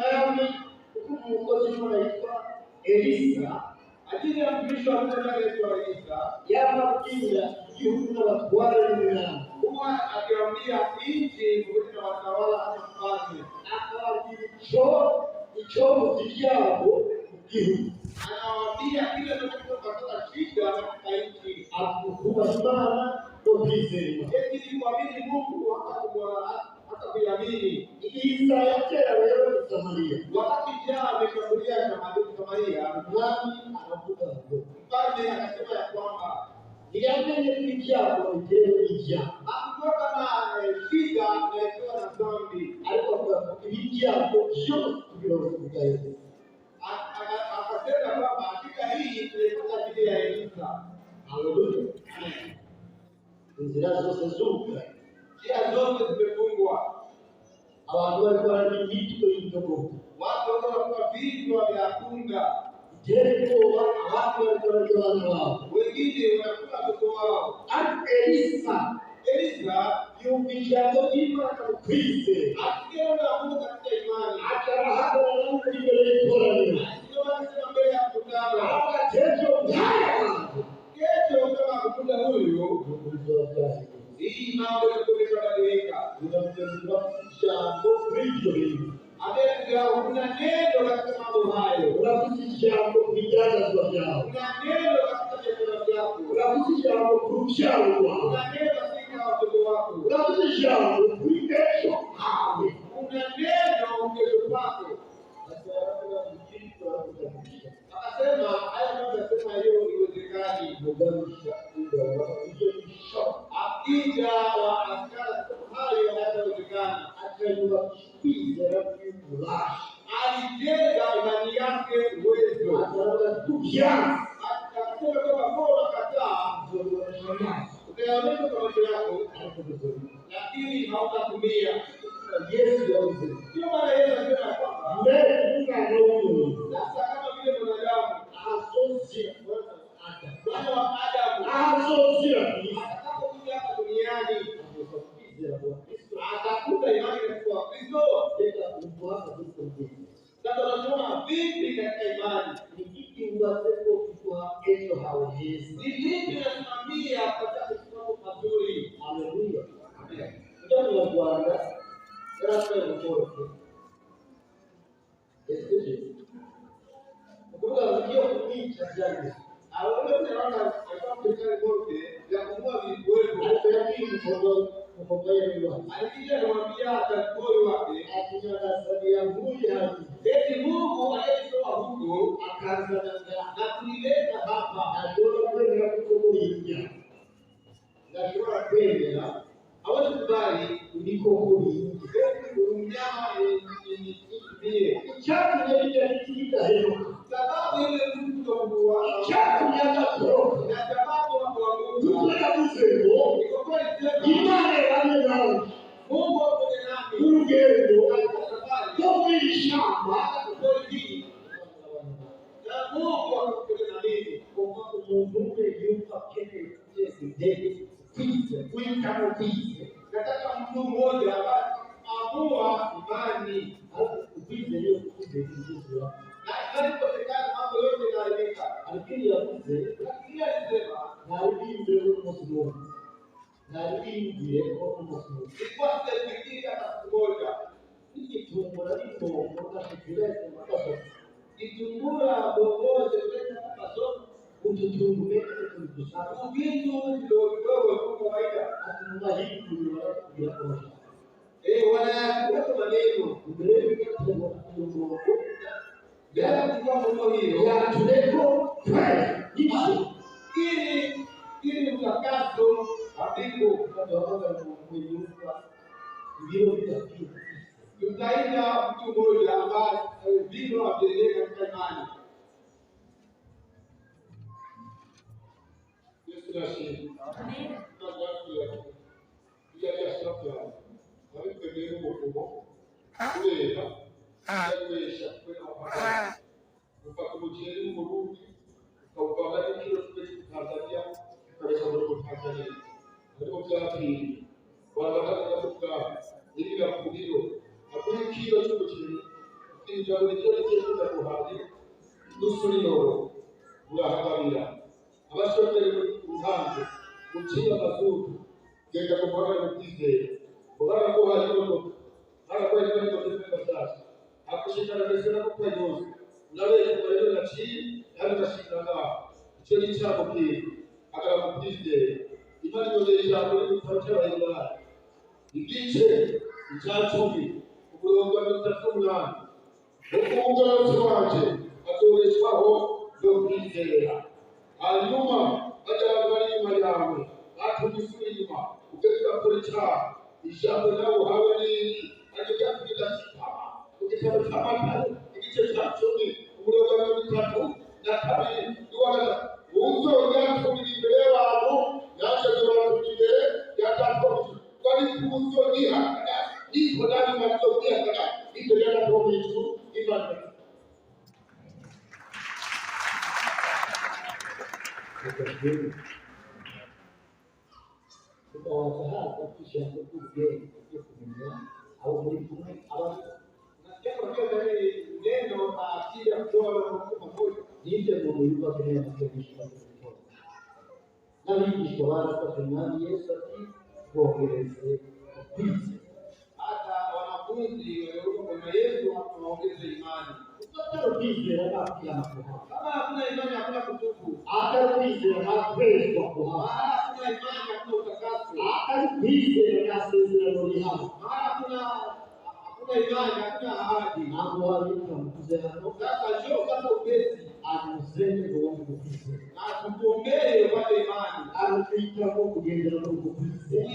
mwokozi anaitwa Elisa, ajili ya mtumishi wa Mungu anaitwa Elisa, yamabwira igihugu n'abatware n'umwami, huwa akiwaambia nchi pamoja na watawala hata mfalme, akawabwira ichozi cyabo mu gihugu, anawaambia kile kinachopata shida katika nchi, akukuba Imana no kwizera, ili kuamini Mungu hata kuamini. Elisa yatera rero Samariya, wakati jana ameshambulia Samariya, mwami anavuga ngo mfalme akasema ya kwamba niliamini ibyago bitewe n'ibyaha, akuwa kama shida inayokuwa na dhambi, alipokuwa ibyago byose kubiroza akasema kwamba hakika hii ilikuwa ajili ya Elisa. Haleluya. Inzira zose zuka, njia zote zimefungwa, abantu walikuwa na vitu vidogo, watu walikuwa vichwa vya punda, Jericho watu walikuwa wao, wengine wanakula watoto wao. Elisa yumvishako Imana mukwize, akiona Mungu katika imani, akarahaga na Mungu mbele y'ikoraniro, akisema mbele ya mkutano, kesho kama mkutano huyo hii mambo yanabadilika, unamtendea jambo hilo hilo. Adenga una neno katika mambo hayo, unakusikia jambo vijana vyao, una neno katika jambo lako, unakusikia jambo kuchao, una neno katika watoto wako, unakusikia jambo kuikesho hawe, una neno kesho wako. Akasema haya mambo yasema hiyo iwezekani, mgamisha ndio hiyo akija wa askari hayo yanawezekana, akajua kuiza kulash, alijenga imani yake uwezo, akaanza kujianza, akasema kama bora kataa ndio utayaona kwa macho yako, lakini hautatumia. Yesu yauze sio maana Yesu anasema kwamba mbele sasa kama vile mwanadamu asosia Bwana wa Adamu asosia atakapokuja hapa duniani atakuta imani kwa Kristo, tena kumfuata Kristo. Sasa tunasoma vipi katika imani? Ni kipi uwaseko kwa kesho hawezi? Ni vipi tunasimamia katika mambo mazuri? Haleluya. Jambo la kwanza rasa ya mkono. Kumbuka mkio kumicha jambo. Aone unaona kwa kile kote ya kumua viwepo. Lakini mkono yeye alikuja kumwambia atakoi wake akinyana sabia moja. Eti Mungu aliyetoa huko akaanza na kulileta hapa ndio kwenda kukuingia. Na kwa kweli hawezi kubali uliko kuli. Mnyama ni chatu ndio kitika hiyo. Sababu ile mtu wa chatu ya koro. Na sababu wa Mungu tunakuzemo. Imani yale nao. Mungu kwenye nami. Ungendo kwa shamba kwa na Mungu kwenye nami. Kwa Mungu yuko kile ndege. Kuita mtize. Nataka mtu mmoja ambaye amua imani kupiga hiyo kupiga hiyo. Na alipotekana mambo yote yanaharibika. Alipili ya kuze, lakini alisema na alipili ndio mmoja. Na alipili ndio mmoja. Ilikuwa sitafikia hata moja. Nikitumbura niko kwa shikilete makaso. Kitumbura bongoze kuleta makaso. Ututumbure kutusaka. Vitu vidogo kwa kawaida. Atununua hivi ndio bila kosa. Wanakuwa maneno mbele kwa Mungu. Bila kwa Mungu hiyo ya tuleko hicho ili mtakaso hapo kwa kunyuka ndio vitafiki. Tutaita mtu mmoja ambaye ndio ajeleka katika imani. nashimye. Nagakira yashaka ariko rero umuvumo kubera yakwesha kubera ufata umuceri w'umurundi ukawuvanga n'ikiro kimwe cy'Tanzania ukabesha muri Tanzania ariko byapfiriye wabagana n'ubwabo irira ku biro akora ikiro cy'umuceri ukinjira buri kiro cy'ikuza guhaha n'usuriro urahagarira abashoferi uruhande uciye amazuru genda kumubona n'ukwizera ubara ko hari imodoka harakwari n'imodoka z'amashyashya akushikana ndetse no kukwanyuza unabeshya ngo rero naciye kandi ndashimira ngaho icyo ni icyago bwiwe agara mu kwizera imana inyongera ijambo n'ibitabo cy'abayibari igice icya 10 umurongo wa 38 umunsi wanje azobeshwaho no kwizera hanyuma bajyana bari inyuma yawe batumisuye inyuma ugakora icyaha ijambo nawe uhawe n'iri ariko ryakugenda kitama mu gitabo cy'amatara igice cya 10 umurongo wa 32 niwagana uzonyatumira imbere y'abantu yaje azobatumira imbere yatakomije bari kuzonyihakana niko nani bazonyihakana imbere y'abakomije imana tukawasahaza ijambo ry'ubwenge ryo kumenya aho muri kumwe abantu neno akili ya kutoa mamoja nje mu yuko kwenye mafundisho na mimi kwa imani Yesu ati kuongeleze kwizi hata wanafunzi waliokuwa kwa Yesu waongeze imani ukataka kwizi na kila makoha kama hakuna imani hakuna kutubu hata kwizi na praise kwa kwa hakuna imani hakuna utakaso hata kwizi na sisi na roho hapo hakuna imani hakuna ahadi mambo hayo mkuzana sasa njoo sasa upesi anuzeni Mungu kufize na tuombee upate imani anatuita Mungu kujenga Mungu kufize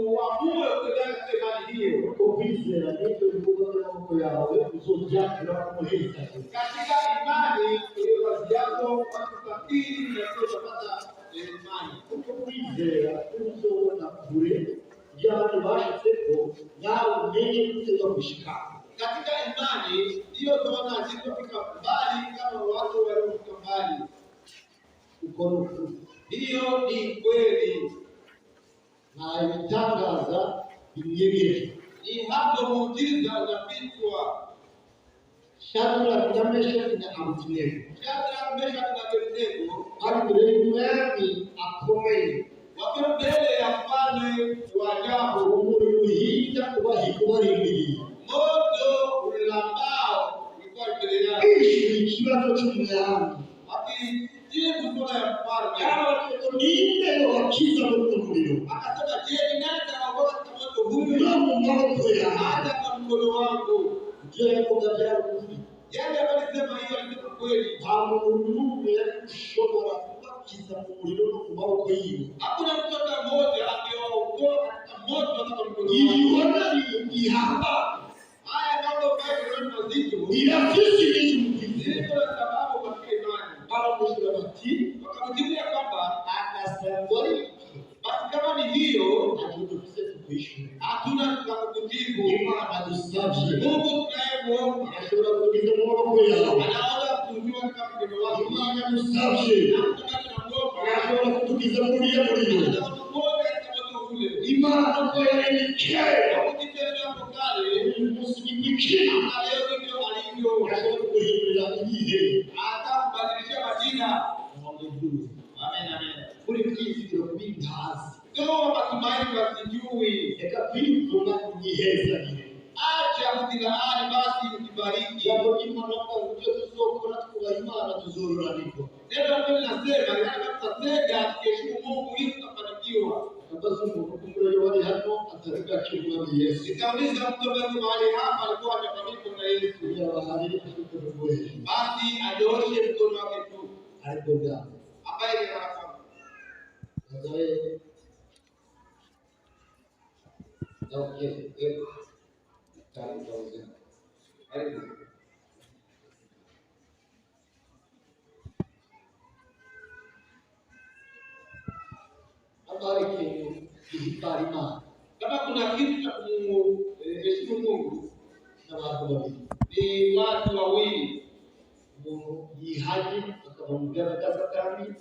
uamue kutenda imani hiyo kufize na ndio Mungu na Mungu yao uzojaa na kumuhisa katika imani hiyo kazi yako kusafiri na kupata imani kufize tuzo na bure jambo bashiteko nao umenye kutenda kushika katika imani hiyo tunaona zilizofika mbali kama watu waliofika mbali ukonufu hiyo ni kweli na itangaza inyegezo ni hapo muujiza unapitwa Shadraka na Meshaki na Abednego Shadraka Meshaki na Abednego alibrehimani akomeye wakiwa mbele ya mfalme wa ajabu umuruhita kubarindiriye moto ulambao ulikuwa mbele yake ikibazo cy'umwami akijibu sura ya mfalme kama ninde wakiza muriro akasema je ni nani ataokoa katika moto huu na maboko ya hata kwa mkono wangu je kugabia kufiki yale alisema hiyo alisema kweli hamungu yakushobora kubakiza muriro no kumaboko yiwe hakuna mtu hata mmoja angeokoa katika moto hata kwa mkono wake iona ni hapa haya mambo bado ni mazito ila sisi ni mkristo kwa sababu katika imani bado tunashiriki wakamjibia kwamba atasafiri basi kama ni hiyo hatutukize kuishi hatuna tukakujibu imani tusaje Mungu tunayemuomba anashura kutukiza Mungu yao anaona kujua kama ndio wao imani tusaje anashura kutukiza Mungu yao imani kwa yeye kile ukitenda pokale usikikina leo ndio alivyo anashura kuhimila ile hata kubadilisha majina haleluya amen amen kule kizi ndio bindazi kama matumaini wasijui ekapindu na kunyiheza ile acha mtilaani basi ukibariki jambo kimo naomba ujue soko na kwa imani tuzuri niko ndio mimi nasema kama tutasega tukiheshimu Mungu ili tutafanikiwa basi Mungu kumbe wale hapo atarika kitu na Yesu nikauliza mtu mahali hapa alikuwa anafariki na Yesu ya bahari basi adooshe mkono wake tu alipoga ambaye ni hapa ndio okay 10,000 kubariki kuhifadhi mali. Kama kuna kitu cha kumheshimu Mungu na watu wawili, ni watu wawili yihaji akamwambia Satani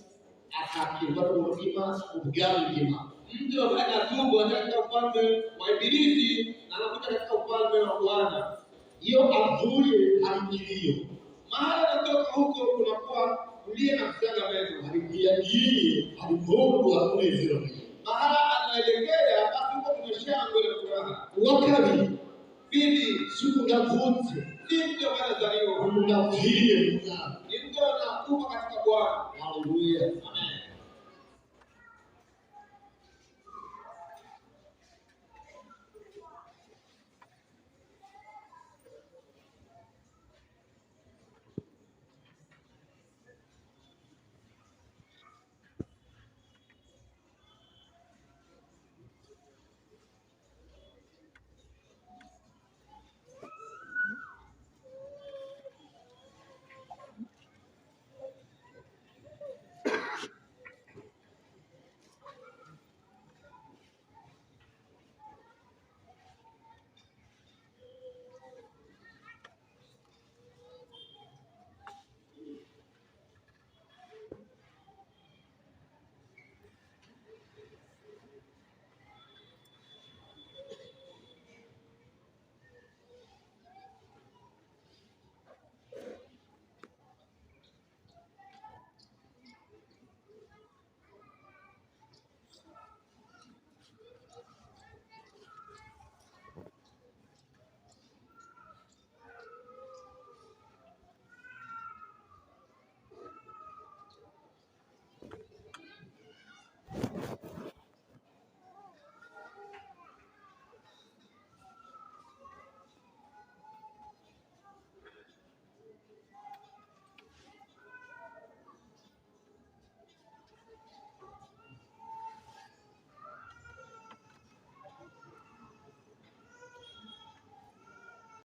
akakimba kumtima ubwami. Mtu ambaye anatubu katika ufalme wa Ibilisi na anakuja katika ufalme wa Bwana, hiyo avuye haingilio. Mahali anatoka huko kunakuwa kulia na kusaga meno. Alikiagie aliporu hakuna zero. Mahali anaelekea basi huko tumeshangwe na furaha. Wakati pili siku ngavunze ni mtu anazaliwa unavile mwana. Ni mtu anakufa katika Bwana. Haleluya.